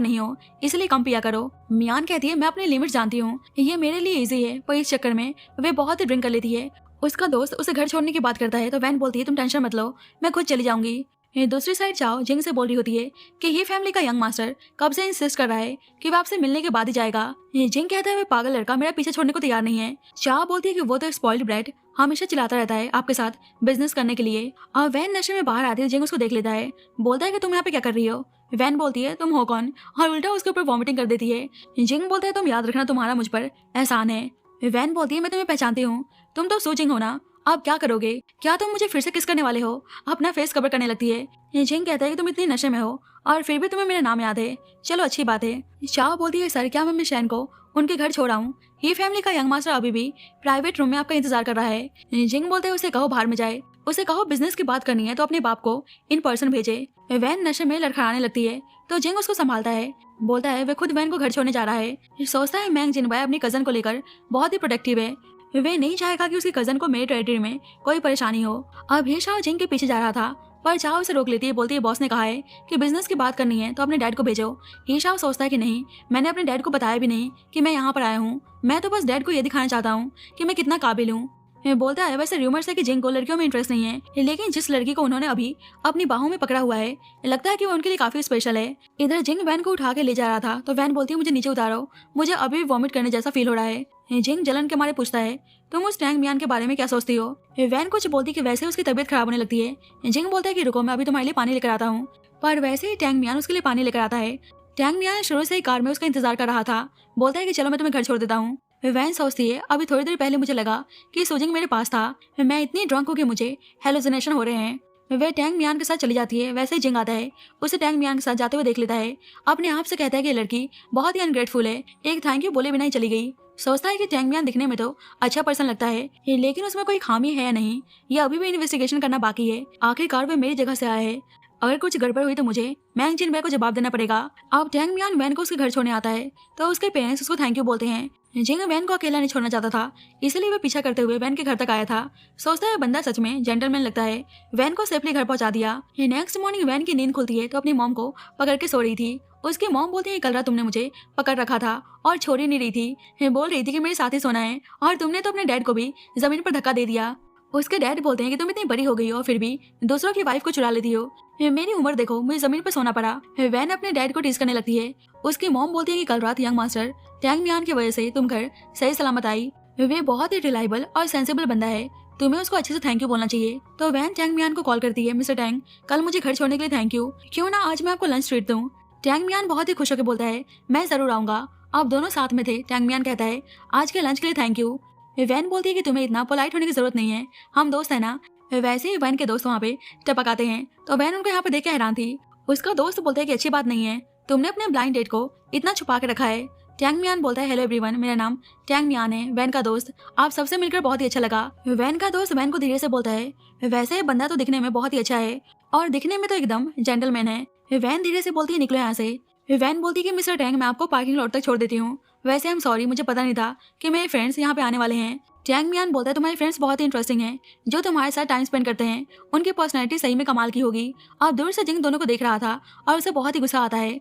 नहीं हो इसलिए कम पिया करो। मियान कहती है मैं अपनी लिमिट जानती हूँ, ये मेरे लिए इजी है, पर इस चक्कर में वे बहुत ही ड्रिंक कर लेती है। उसका दोस्त उसे घर छोड़ने की बात करता है, तो वैन बोलती है तुम टेंशन मत लो, मैं खुद चली जाऊंगी। दूसरी साइड चाओ जिंग से बोल रही होती है कि ये फैमिली का यंग मास्टर कब से इंसिस्ट कर रहा है कि वह आपसे मिलने के बाद ही जाएगा। जिंग कहता है वह पागल लड़का मेरा पीछे छोड़ने को तैयार नहीं है। चाओ बोलती है कि वो तो स्पॉइल्ड ब्रेड हमेशा चिल्लाता रहता है आपके साथ बिजनेस करने के लिए। और वैन नशे में बाहर आती है, जिंग उसको देख लेता है, बोलता है कि तुम यहाँ पे क्या कर रही हो। वैन बोलती है तुम हो कौन, और उल्टा उसके ऊपर वॉमिटिंग कर देती है। जिंग बोलता है तुम याद रखना तुम्हारा मुझ पर एहसान है। वैन बोलती है मैं तुम्हें पहचानती हूँ, तुम तो सूजिंग हो ना, अब क्या करोगे, क्या तुम मुझे फिर से किस करने वाले हो। अपना फेस कवर करने लगती है। जिंग कहता है कि तुम इतनी नशे में हो और फिर भी तुम्हें मेरा नाम याद है, चलो अच्छी बात है। चाओ बोलती है सर क्या मैं मिस शैन को उनके घर छोड़ा हूँ, ये फैमिली का यंग मास्टर अभी भी प्राइवेट रूम में आपका इंतजार कर रहा है। जिंग बोलते हैं उसे कहो बाहर में जाए, उसे कहो बिजनेस की बात करनी है तो अपने बाप को इन पर्सन भेजे। वैन नशे में लड़खड़ाने लगती है, तो जिंग उसको संभालता है, बोलता है वह खुद वैन को घर छोड़ने जा रहा है। सोचता है मैंग जिनबाई अपनी कजन को लेकर बहुत ही प्रोटेक्टिव है, वे नहीं चाहेगा कि उसकी कजन को मेरे टेरिटरी में कोई परेशानी हो। अब ये शाओ जिंग के पीछे जा रहा था, पर चाओ उसे रोक लेती है, बोलती है बॉस ने कहा है कि बिजनेस की बात करनी है तो अपने डैड को भेजो। ये शाओ सोचता है कि नहीं, मैंने अपने डैड को बताया भी नहीं कि मैं यहाँ पर आया हूँ, मैं तो बस डैड को ये दिखाना चाहता हूँ कि मैं कितना काबिल हूँ। बोलता है वैसे रूमर्स है कि जिंग को लड़कियों में इंटरेस्ट नहीं है, लेकिन जिस लड़की को उन्होंने अभी अपनी बाहों में पकड़ा हुआ है लगता है कि वो उनके लिए काफी स्पेशल है। इधर जिंग वैन को उठा के ले जा रहा था, तो वैन बोलती है मुझे नीचे उतारो, मुझे अभी भी वॉमिट करने जैसा फील हो रहा है। जिंग जलन के मारे पूछता है तुम उस टैंग मियान के बारे में क्या सोचती हो। वैन कुछ बोलती कि वैसे उसकी तबीयत खराब होने लगती है। जिंग बोलता है कि रुको मैं अभी तुम्हारे लिए पानी लेकर आता हूँ, पर वैसे ही टैंग मियान उसके लिए पानी लेकर आता है। टैंग मियान शुरू से ही कार में उसका इंतजार कर रहा था, बोलता है कि चलो मैं तुम्हें घर छोड़ देता हूँ। वैन सोचती है अभी थोड़ी देर पहले मुझे लगा कि सुजिंग मेरे पास था, मैं इतनी ड्रंक हूँ कि मुझे हेलुसिनेशन हो रहे हैं। वह टैंग मियान के साथ चली जाती है, वैसे ही जिंग आता है, उसे टैंग मियान के साथ जाते हुए देख लेता है, अपने आप से कहता है कि लड़की बहुत ही अनग्रेटफुल है, एक थैंक यू बोले बिना ही चली गई। सोचता है कि टैंग मियान दिखने में तो अच्छा पर्सन लगता है, लेकिन उसमें कोई खामी है या नहीं ये अभी भी इन्वेस्टिगेशन करना बाकी है। आखिरकार वह मेरी जगह से आया है, अगर कुछ गड़बड़ हुई तो मुझे मैंग जिनबाई को जवाब देना पड़ेगा। अब टैंग मियान वैन को उसके घर छोड़ने आता है, तो उसके पेरेंट्स उसको थैंक यू बोलते हैं। जिंग वैन को अकेला नहीं छोड़ना चाहता था, इसलिए वह पीछा करते हुए वैन के घर तक आया था। सोचता है बंदा सच में जेंटलमैन लगता है, वैन को सेफली घर पहुंचा दिया। नेक्स्ट मॉर्निंग वैन की नींद खुलती है तो अपनी मॉम को पकड़ के सो रही थी। उसकी मॉम बोलती है कल रात तुमने मुझे पकड़ रखा था और छोड़ ही नहीं रही थी, बोल रही थी कि मेरे साथ ही सोना है, और तुमने तो अपने डैड को भी जमीन पर धक्का दे दिया। उसके डैड बोलते हैं कि तुम इतनी बड़ी हो गई हो फिर भी दूसरों की वाइफ को चुरा लेती हो, मेरी उम्र देखो मुझे जमीन पर सोना पड़ा। वैन अपने डैड को टीज करने लगती है। उसकी मॉम बोलती है कि कल रात यंग मास्टर टैंग मियान की वजह से तुम घर सही सलामत आई, वे बहुत ही रिलायबल और सेंसिबल बंदा है, तुम्हें उसको अच्छे से थैंक यू बोलना चाहिए। तो वैन टैंग मियान को कॉल करती है, मिस्टर टैंग कल मुझे घर छोड़ने के लिए थैंक यू, क्यों ना आज मैं आपको लंच ट्रीट दूं। टैंग मियान बहुत ही खुश होकर बोलता है मैं जरूर आऊंगा, आप दोनों साथ में थे। टैंग मियान कहता है आज के लंच के लिए थैंक यू। वैन बोलती है कि तुम्हें इतना पोलाइट होने की जरूरत नहीं है, हम दोस्त है ना। वैसे ही वैन के दोस्त वहाँ पे टपक आते हैं, तो वैन उनको यहाँ पे देख के हैरान थी। उसका दोस्त बोलता है कि अच्छी बात नहीं है, तुमने अपने ब्लाइंड डेट को इतना छुपा के रखा है। टैंग मियान बोलता है हेलो एवरीवन, मेरा नाम टैंग मियान है, वैन का दोस्त, आप सबसे मिलकर बहुत ही अच्छा लगा। वैन का दोस्त वैन को धीरे से बोलता है वैसे बंदा तो दिखने में बहुत ही अच्छा है और दिखने में तो एकदम जेंटलमैन है। वैन धीरे से बोलती है निकलो यहाँ से। वैन बोलती है कि मिस्टर टैंग मैं आपको पार्किंग लॉट तक छोड़ देती हूँ, वैसे हम सॉरी मुझे पता नहीं था कि मेरे फ्रेंड्स यहाँ पे आने वाले हैं। टैंग मियान बोलता है तुम्हारे फ्रेंड्स बहुत ही इंटरेस्टिंग हैं, जो तुम्हारे साथ टाइम स्पेंड करते हैं उनकी पर्सनैलिटी सही में कमाल की होगी। अब दूर से जिंग दोनों को देख रहा था और उसे बहुत ही गुस्सा आता है।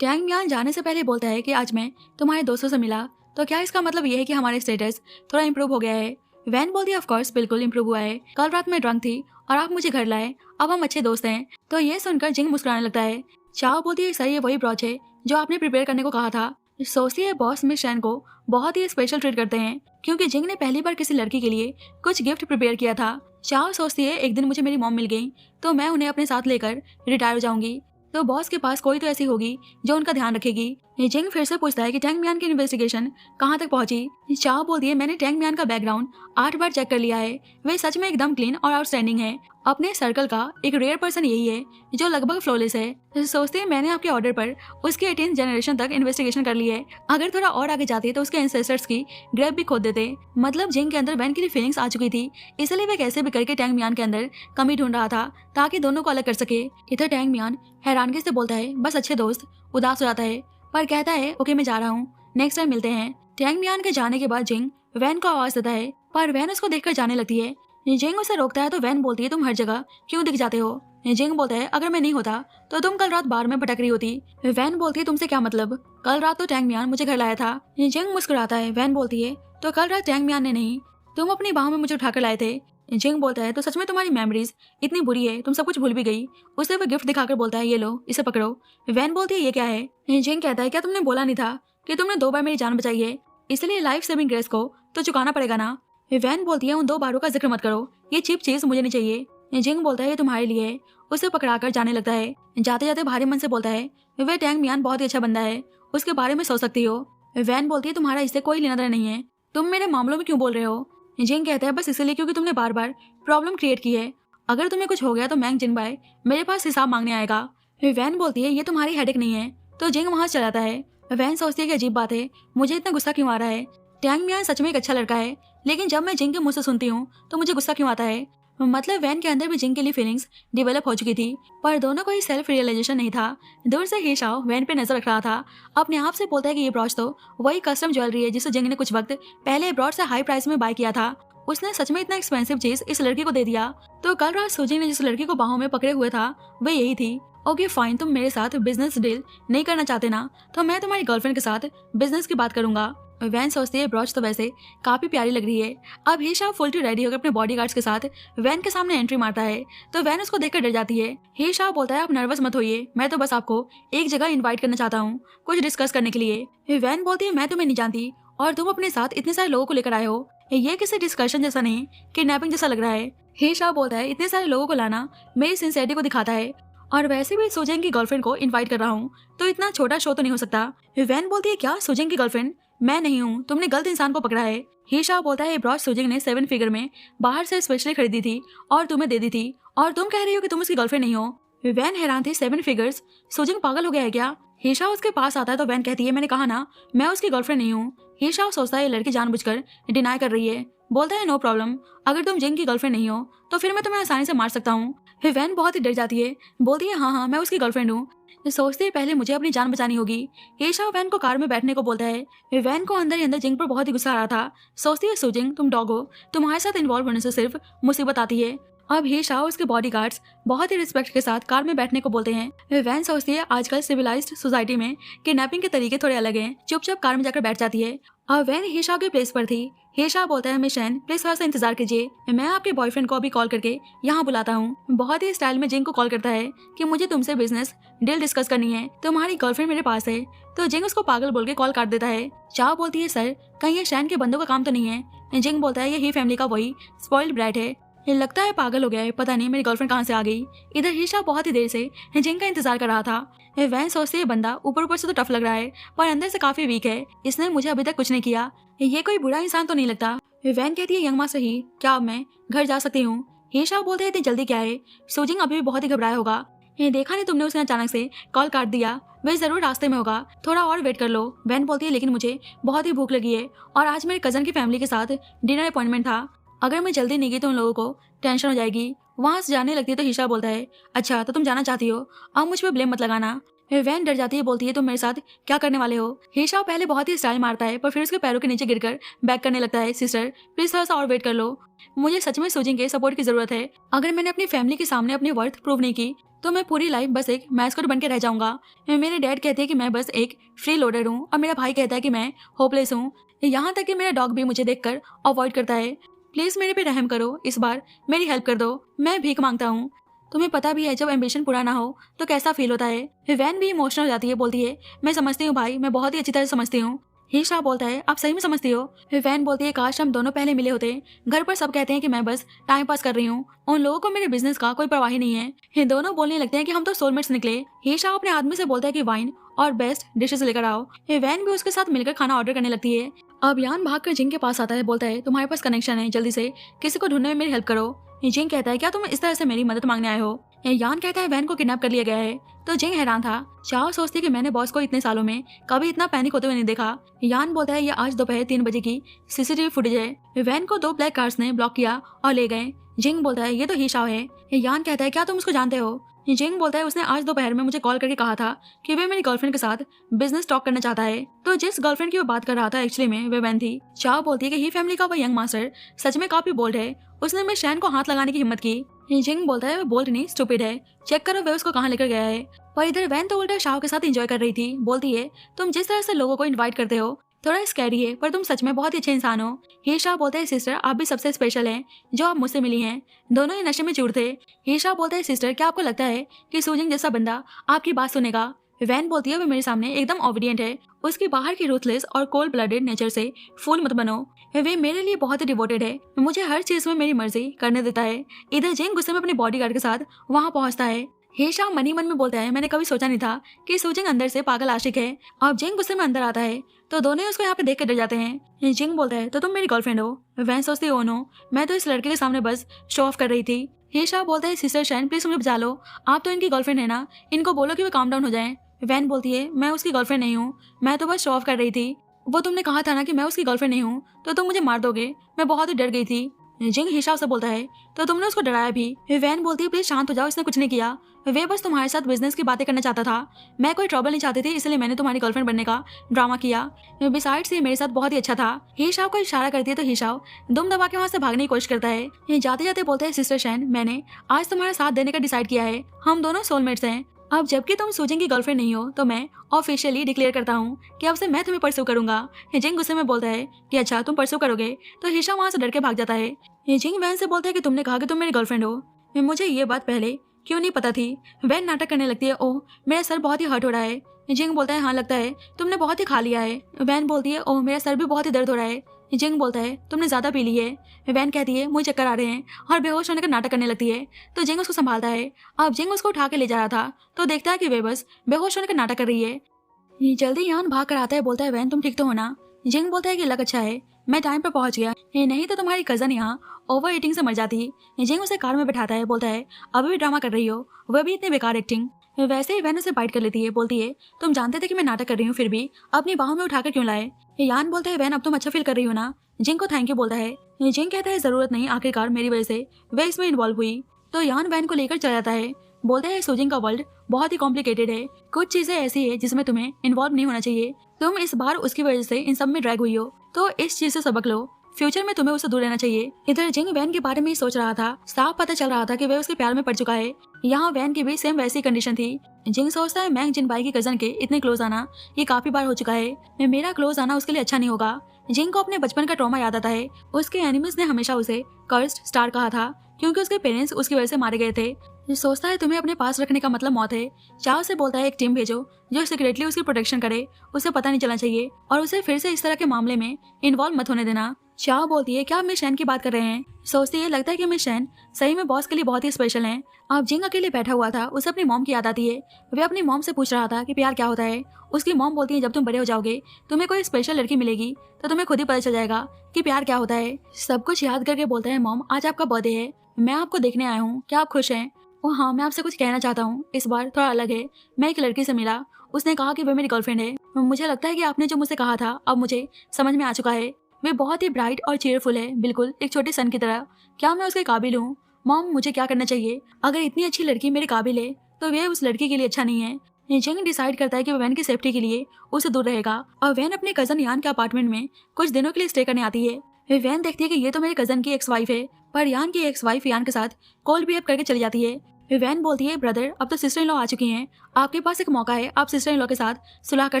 टैंग मियान जाने से पहले बोलता है कि आज मैं तुम्हारे दोस्तों से मिला, तो क्या इसका मतलब ये है कि हमारे स्टेटस थोड़ा इम्प्रूव हो गया है। वैन बोलती है ऑफ कोर्स बिल्कुल इम्प्रूव हुआ है, कल रात मैं ड्रंक थी और आप मुझे घर लाए, अब हम अच्छे दोस्त हैं। तो ये सुनकर जिंग मुस्कुराने लगता है। चाओ बोलती है सर ये वही ब्रॉच है जो आपने प्रिपेयर करने को कहा था। सोचती है बॉस मिस शैन को बहुत ही स्पेशल ट्रीट करते हैं, क्योंकि जिंग ने पहली बार किसी लड़की के लिए कुछ गिफ्ट प्रिपेयर किया था। चाओ सोचती है एक दिन मुझे मेरी मॉम मिल गई तो मैं उन्हें अपने साथ लेकर रिटायर हो जाऊंगी, तो बॉस के पास कोई तो ऐसी होगी जो उनका ध्यान रखेगी। ये जिंग फिर से पूछता है कि टैंग मियान की इन्वेस्टिगेशन कहाँ तक पहुंची। चाओ बोलती है मैंने टैंग मियान का बैकग्राउंड 8 बार चेक कर लिया है, वे सच में एकदम क्लीन और आउटस्टैंडिंग है। अपने सर्कल का एक रेयर पर्सन यही है जो लगभग फ्लॉलेस है। सोचते हैं मैंने आपके ऑर्डर पर उसके 18th जनरेशन तक इन्वेस्टिगेशन कर ली है, अगर थोड़ा और आगे जाते तो उसके एंसेस्टर्स की ग्रेव भी खोद देते। मतलब जिंग के अंदर वैन की फीलिंग्स आ चुकी थी, इसलिए वे कैसे भी करके टैंग मियान के अंदर कमी ढूंढ रहा था ताकि दोनों को अलग कर सके। इधर टैंग मियान हैरानगी से बोलता है बस अच्छे दोस्त, उदास हो जाता है पर कहता है ओके मैं जा रहा हूँ, नेक्स्ट टाइम मिलते हैं। टैंग मियान के जाने के बाद जिंग वैन को आवाज देता है पर वैन उसको देखकर जाने लगती है। जिंग उसे रोकता है तो वैन बोलती है तुम हर जगह क्यों दिख जाते हो। जिंग बोलता है अगर मैं नहीं होता तो तुम कल रात बार में भटक रही होती। वैन बोलती है तुमसे क्या मतलब, कल रात तो टैंग मियान मुझे घर लाया था। जिंग मुस्कुराता है। वैन बोलती है तो कल रात टैंग मियान ने नहीं, तुम अपनी बाहों में मुझे उठाकर लाए थे। जिंग बोलता है तो सच में तुम्हारी मेमोरीज इतनी बुरी है, तुम सब कुछ भूल भी गई। उसे वो गिफ्ट दिखाकर बोलता है ये लो इसे पकड़ो। वैन बोलती है ये क्या है। जिंग कहता है क्या तुमने बोला नहीं था कि तुमने 2 बार मेरी जान बचाई है, इसलिए लाइफ सेविंग ग्रेस को तो चुकाना पड़ेगा ना। वैन बोलती है उन 2 बारों का जिक्र मत करो, ये चीप चीज मुझे नहीं चाहिए। जिंग बोलता है ये तुम्हारे लिए है, उसे पकड़ाकर जाने लगता है। जाते जाते भारी मन से बोलता है वे टैंग मियान बहुत ही अच्छा बंदा है, उसके बारे में सोच सकती हो। वैन बोलती है तुम्हारा इससे कोई लेना देना नहीं है, तुम मेरे मामलों में क्यों बोल रहे हो। जिंग कहता है बस इसलिए क्योंकि तुमने बार बार प्रॉब्लम क्रिएट की है, अगर तुम्हें कुछ हो गया तो मैंग जिनबाई मेरे पास हिसाब मांगने आएगा। वैन बोलती है ये तुम्हारी हेडेक नहीं है, तो जिंग वहां चला जाता है। वैन सोचती है कि अजीब बात है, मुझे इतना गुस्सा क्यों आ रहा है। टैंग मियान सच में एक अच्छा लड़का है, लेकिन जब मैं जिंग के मुंह से सुनती हूँ तो मुझे गुस्सा क्यों आता है। मतलब वैन के अंदर भी जिंग के लिए फीलिंग्स डेवलप हो चुकी थी, पर दोनों को ही सेल्फ रियलाइजेशन नहीं था। दूर से ही शाओ वैन पे नजर रख रहा था, अपने आप से बोलता है कि ये ब्रॉच तो वही कस्टम ज्वेलरी है जिसे जिंग ने कुछ वक्त पहले ब्रॉच से हाई प्राइस में बाय किया था। उसने सच में इतना एक्सपेंसिव चीज इस लड़की को दे दिया। तो कल रात सुजिंग ने जिस लड़की को बाहों में पकड़े हुए था वह यही थी। ओके फाइन, तुम मेरे साथ बिजनेस डील नहीं करना चाहते ना, तो मैं तुम्हारी गर्लफ्रेंड के साथ बिजनेस की बात करूंगा। वैन सोचती है ब्रॉच तो वैसे काफी प्यारी लग रही है। अब हीशा फुल टू रेडी होकर अपने बॉडीगार्ड्स के साथ वैन के सामने एंट्री मारता है, तो वैन उसको देखकर डर जाती है। हीशा बोलता है आप नर्वस मत होइए, मैं तो बस आपको एक जगह इनवाइट करना चाहता हूँ कुछ डिस्कस करने के लिए। वैन बोलती है मैं तुम्हें नहीं जानती और तुम अपने साथ इतने सारे लोगों को लेकर आए हो, ये किसी डिस्कशन जैसा नहीं किडनैपिंग जैसा लग रहा है। हीशा बोलता है इतने सारे लोगों को लाना मेरी सिंसियरिटी को दिखाता है, और वैसे भी सुजिंग की गर्लफ्रेंड को इनवाइट कर रहा हूँ तो इतना छोटा शो तो नहीं हो सकता। वैन बोलती है क्या सुजिंग की गर्लफ्रेंड, मैं नहीं हूँ, तुमने गलत इंसान को पकड़ा है। हीशा बोलता है ब्रॉच सुजिंग ने 7 फिगर में बाहर से स्पेशली खरीदी थी और तुम्हें दे दी थी, और तुम कह रही हो कि तुम उसकी गर्लफ्रेंड नहीं हो। वैन हैरान थी 7 फिगर्स, सुजिंग पागल हो गया है क्या। हीशा उसके पास आता है तो वैन कहती है मैंने कहा ना मैं उसकी गर्लफ्रेंड नहीं हूँ। हीशा सोचता है ये लड़की जानबूझकर डिनाई कर रही है। बोलता है नो प्रॉब्लम, अगर तुम जिंग की गर्लफ्रेंड नहीं हो तो फिर मैं तुम्हें आसानी से मार सकता हूँ। वैन बहुत ही डर जाती है, बोलती है हाँ मैं उसकी गर्लफ्रेंड हूँ। सोचती है पहले मुझे अपनी जान बचानी होगी। हीशा वैन को कार में बैठने को बोलता है। वैन को अंदर ही अंदर जिंग पर बहुत ही गुस्सा आ रहा था। सोचती है सुजिंग तुम डॉग हो, तुम्हारे साथ इन्वॉल्व होने से सिर्फ मुसीबत आती है। अब हीशा उसके बॉडीगार्ड्स बहुत ही रिस्पेक्ट के साथ कार में बैठने को बोलते हैं। वैन सोचती है आजकल सिविलाइज्ड सोसाइटी में किडनैपिंग के तरीके थोड़े अलग हैं। चुपचाप कार में जाकर बैठ जाती है। अब वैन हीशा के प्लेस पर थी। हीशा बोलता है मिस शैन प्लीज थोड़ा सा इंतजार कीजिए, मैं आपके बॉयफ्रेंड को अभी कॉल करके यहाँ बुलाता हूँ। बहुत ही स्टाइल में जिंग को कॉल करता है कि मुझे तुमसे बिजनेस डील डिस्कस करनी है, तुम्हारी गर्लफ्रेंड मेरे पास है। तो जिंग उसको पागल बोल के कॉल काट देता है। चाओ बोलती है सर कहीं ये शैन के बंदों का काम तो नहीं है। जिंग बोलता है ये ही फैमिली का वही स्पॉइल्ड ब्रैट है, ये लगता है पागल हो गया है, पता नहीं मेरी गर्लफ्रेंड कहाँ से आ गई। इधर हीशा बहुत ही देर से जिंग का इंतजार कर रहा था। वैन सोचती है बंदा ऊपर से तो टफ लग रहा है पर अंदर से काफी वीक है, इसने मुझे अभी तक कुछ नहीं किया, ये कोई बुरा इंसान तो नहीं लगता। वैन कहती है यंग माँ सही, क्या अब मैं घर जा सकती हूँ। हीशा बोलते हैं इतनी जल्दी क्या है, सुजिंग अभी भी बहुत ही घबराया होगा, ये देखा नहीं तुमने उसने अचानक से कॉल काट दिया, वह जरूर रास्ते में होगा, थोड़ा और वेट कर लो। वैन बोलती है लेकिन मुझे बहुत ही भूख लगी है और आज मेरे कजन की फैमिली के साथ डिनर अपॉइंटमेंट था, अगर मैं जल्दी नहीं गई तो उन लोगों को टेंशन हो जाएगी। वहां से जाने लगती है तो हीशा बोलता है अच्छा तो तुम जाना चाहती हो, अब मुझ पर ब्लेम मत लगाना। वैन डर जाती है, बोलती है तुम मेरे साथ क्या करने वाले हो। हीशा पहले बहुत ही स्टाइल मारता है पर फिर उसके पैरों के नीचे गिरकर बैक करने लगता है। सिस्टर प्लीज थोड़ा सा और वेट कर लो, मुझे सच में सुजिंग के सपोर्ट की जरूरत है, अगर मैंने अपनी फैमिली के सामने अपनी वर्थ प्रूव नहीं की तो मैं पूरी लाइफ बस एक मैस्कॉट बन के रह जाऊंगा। मेरे डैड कहते हैं कि मैं बस एक फ्री लोडर हूँ और मेरा भाई कहता है कि मैं होपलेस हूँ, यहाँ तक कि मेरा डॉग भी मुझे देखकर अवॉइड करता है। प्लीज मेरे पे रहम करो, इस बार मेरी हेल्प कर दो, मैं भीख मांगता हूँ। तुम्हें पता भी है जब एम्बिशन पूरा ना हो तो कैसा फील होता है। वैन भी इमोशनल हो जाती है, बोलती है मैं समझती हूँ भाई, मैं बहुत ही अच्छी तरह समझती हूँ। हीशा बोलता है आप सही में समझती हो। वैन बोलती है काश हम दोनों पहले मिले होते, घर पर सब कहते हैं कि मैं बस टाइम पास कर रही हूँ, उन लोगों को मेरे बिजनेस का कोई परवाह ही नहीं है। ये दोनों बोलने लगते हैं कि हम तो सोलमेट्स निकले। हीशा अपने आदमी से बोलता है कि वाइन और बेस्ट डिशेस लेकर आओ। वैन भी उसके साथ मिलकर खाना ऑर्डर करने लगती है। अब यान भागकर जिंग के पास आता है, बोलता है तुम्हारे पास कनेक्शन है, जल्दी से किसी को ढूंढने में मेरी हेल्प करो। जिंग कहता है क्या तुम इस तरह से मेरी मदद मांगने आए हो? यान कहता है वैन को किडनैप कर लिया गया है। तो जिंग हैरान था। चाओ सोचती है कि मैंने बॉस को इतने सालों में कभी इतना पैनिक होते हुए नहीं देखा। यान बोलता है ये आज दोपहर 3 बजे की सीसीटीवी फुटेज है। वैन को 2 ब्लैक कार्स ने ब्लॉक किया और ले गए। जिंग बोलता है ये तो हीशाओ है। यान कहता है क्या तुम उसको जानते हो? जिंग बोलता है उसने आज दोपहर में मुझे कॉल करके कहा था कि वे मेरी गर्लफ्रेंड के साथ बिजनेस टॉक करना चाहता है। तो जिस गर्लफ्रेंड की वो बात कर रहा था एक्चुअली में वे वैन थी। चाओ बोलती है कि ही फैमिली का वो यंग मास्टर सच में काफी बोल्ड है, उसने मेरे शैन को हाथ लगाने की हिम्मत की। जिंग बोलता है वो बोल्ड नहीं स्टूपिड है, चेक करो वे उसको कहाँ लेकर गया है। पर इधर वैन तो उल्टा शाओ के साथ एंजॉय कर रही थी। बोलती है तुम जिस तरह से लोगों को इन्वाइट करते हो थोड़ा स्कैरी है, पर तुम सच में बहुत ही अच्छे इंसान हो। हीशा बोलता है सिस्टर आप भी सबसे स्पेशल हैं जो आप मुझसे मिली हैं। दोनों ही नशे में चूर थे। हीशा बोलता है सिस्टर क्या आपको लगता है कि सूजिंग जैसा बंदा आपकी बात सुनेगा? वैन बोलती है वो मेरे सामने एकदम ओबीडियंट है, उसकी बाहर की रूथलेस और कोल्ड ब्लडेड नेचर से फूल मत बनो। वे मेरे लिए बहुत ही डिवोटेड है, मुझे हर चीज में मेरी मर्जी करने देता है। इधर जिंग गुस्से में अपने बॉडीगार्ड के साथ वहाँ पहुँचता है। हीशा मन ही मन में बोलता है मैंने कभी सोचा नहीं था कि सूजिंग अंदर से पागल आशिक है। अब जिंग गुस्से में अंदर आता है तो दोनों उसको यहाँ पे देख कर डर जाते हैं। जिंग बोलता है तो तुम मेरी गर्लफ्रेंड हो? वैन सोचती है ओ नो, मैं तो इस लड़के के सामने बस शो ऑफ कर रही थी। हीशा बोलता है सिस्टर शैन प्लीज मुझे बचा लो, आप तो इनकी गर्लफ्रेंड है ना, इनको बोलो कि वे काम डाउन हो जाएं। वैन बोलती है मैं उसकी गर्लफ्रेंड नहीं हूँ, मैं तो बस शो ऑफ कर रही थी। वो तुमने कहा था ना कि मैं उसकी गर्लफ्रेंड नहीं हूँ तो तुम मुझे मार दोगे, मैं बहुत ही डर गई थी। जिंग हीशा से बोलता है तो तुमने उसको डराया भी। वैन बोलती है प्लीज शांत हो जाओ, इसने कुछ नहीं किया, वे बस तुम्हारे साथ बिजनेस की बातें करना चाहता था, मैं कोई ट्रबल नहीं चाहती थी इसलिए मैंने तुम्हारी गर्लफ्रेंड बनने का ड्रामा किया। बिसाइड्स ये मेरे साथ बहुत ही अच्छा था। हीशाओ को इशारा करती है तो हीशाओ दुम दबा के वहाँ से भागने की कोशिश करता है। ये जाते जाते बोलते हैं सिस्टर शैन मैंने आज तुम्हारा साथ देने का डिसाइड किया है, हम दोनों सोलमेट्स हैं। अब जबकि तुम सूजिंग की गर्लफ्रेंड नहीं हो तो मैं ऑफिशियली डिक्लेयर करता हूँ कि अब से मैं तुम्हें परस्यू करूंगा। जिंग गुस्से में बोलता है कि अच्छा तुम परस्यू करोगे? तो हीशा वहाँ से डर के भाग जाता है। जिंग वैन से बोलता है कि तुमने कहा कि तुम मेरी गर्लफ्रेंड हो, मुझे ये बात पहले क्यों नहीं पता थी? वैन नाटक करने लगती है ओह मेरा सर बहुत ही हर्ट हो रहा है। जिंग बोलता है हाँ लगता है तुमने बहुत ही खा लिया है। वैन बोलती है ओह मेरा सर भी बहुत ही दर्द हो रहा है। जिंग बोलता है तुमने ज्यादा पी ली है। वैन कहती है मुझे चक्कर आ रहे हैं और बेहोश होने का नाटक करने लगती है। तो जिंग उसको संभालता है। अब जिंग उसको उठा के ले जा रहा था तो देखता है कि वे बस बेहोश होने का नाटक कर रही है। जल्दी यान भाग कर आता है, बोलता है वैन तुम ठीक तो हो ना? जिंग बोलता है कि लक अच्छा है मैं टाइम पर पहुंच गया, नहीं तो तुम्हारी कजन यहाँ ओवर ईटिंग से मर जाती। जिंग उसे कार में बैठाता है, बोलता है अभी भी ड्रामा कर रही हो, वह भी इतनी बेकार एक्टिंग। वैसे ही वैन उसे बाइट कर लेती है, बोलती है तुम जानते थे कि मैं नाटक कर रही हूँ फिर भी अपनी बाहों में उठाकर क्यों लाए? यान बोलता है वैन अब तुम अच्छा फील कर रही हो ना? जिंग को थैंक यू बोलता है। जिंग कहता है जरूरत नहीं, आखिरकार मेरी वजह से वे इसमें इन्वॉल्व हुई। तो यान वैन को लेकर चला जाता है। बोलता है सूजिंग का वर्ल्ड बहुत ही कॉम्प्लिकेटेड है, कुछ चीजें ऐसी है जिसमें तुम्हें इन्वॉल्व नहीं होना चाहिए, तुम इस बार उसकी वजह से इन सब में ड्रैग हुई हो तो इस चीज से सबक लो, फ्यूचर में तुम्हें उससे दूर रहना चाहिए। इधर जिंग वैन के बारे में ही सोच रहा था, साफ पता चल रहा था कि वह उसके प्यार में पड़ चुका है। यहाँ वैन की भी सेम वैसी कंडीशन थी। जिंग सोचता है मैंग जिनबाई की कजन के इतने क्लोज आना ये काफी बार हो चुका है, मेरा क्लोज आना उसके लिए अच्छा नहीं होगा। जिंग को अपने बचपन का ट्रॉमा याद आता है, उसके एनिमीज ने हमेशा उसे कर्स्ड स्टार कहा था क्योंकि उसके पेरेंट्स उसकी वजह से मारे गए थे। सोचता है तुम्हें अपने पास रखने का मतलब मौत है। चाओ से बोलता है एक टीम भेजो जो सीक्रेटली उसकी प्रोटेक्शन करे, उसे पता नहीं चलना चाहिए और उसे फिर से इस तरह के मामले में इन्वॉल्व मत होने देना। चाओ बोलती है क्या आप मिस शैन की बात कर रहे हैं? सोचती है लगता है कि मिस शैन सही में बॉस के लिए बहुत ही स्पेशल हैं। अब जिंग अकेले बैठा हुआ था, उसे अपनी मॉम की याद आती है। वे अपनी मॉम से पूछ रहा था कि प्यार क्या होता है। उसकी मॉम बोलती है जब तुम बड़े हो जाओगे तुम्हें कोई स्पेशल लड़की मिलेगी तो तुम्हें खुद ही पता चल जाएगा कि प्यार क्या होता है। सब कुछ याद करके बोलता है मॉम आज आपका बर्थडे है, मैं आपको देखने आया हूँ, क्या आप खुश हैं? ओह हाँ मैं आपसे कुछ कहना चाहता हूँ, इस बार थोड़ा अलग है। मैं एक लड़की से मिला, उसने कहा कि वह मेरी गर्लफ्रेंड है। मुझे लगता है कि आपने जो मुझसे कहा था अब मुझे समझ में आ चुका है, वे बहुत ही ब्राइट और चीयरफुल है, बिल्कुल एक छोटे सन की तरह। क्या मैं उसके काबिल हूँ? मॉम मुझे क्या करना चाहिए? अगर इतनी अच्छी लड़की मेरे काबिल है तो वह उस लड़की के लिए अच्छा नहीं है। जिंग डिसाइड करता है कि वह वैन की सेफ्टी के लिए उसे दूर रहेगा और वैन अपने कजन यान के अपार्टमेंट में कुछ दिनों के लिए स्टे करने आती है। वैन देखती है कि ये तो मेरे कजन की एक्स वाइफ है, पर यान की एक्स वाइफ यान के साथ कोल्ड बिहेव करके चली जाती है। वैन बोलती है ब्रदर अब तो सिस्टर इन लॉ आ चुकी हैं, आपके पास एक मौका है, आप सिस्टर इन लॉ के साथ सुलह कर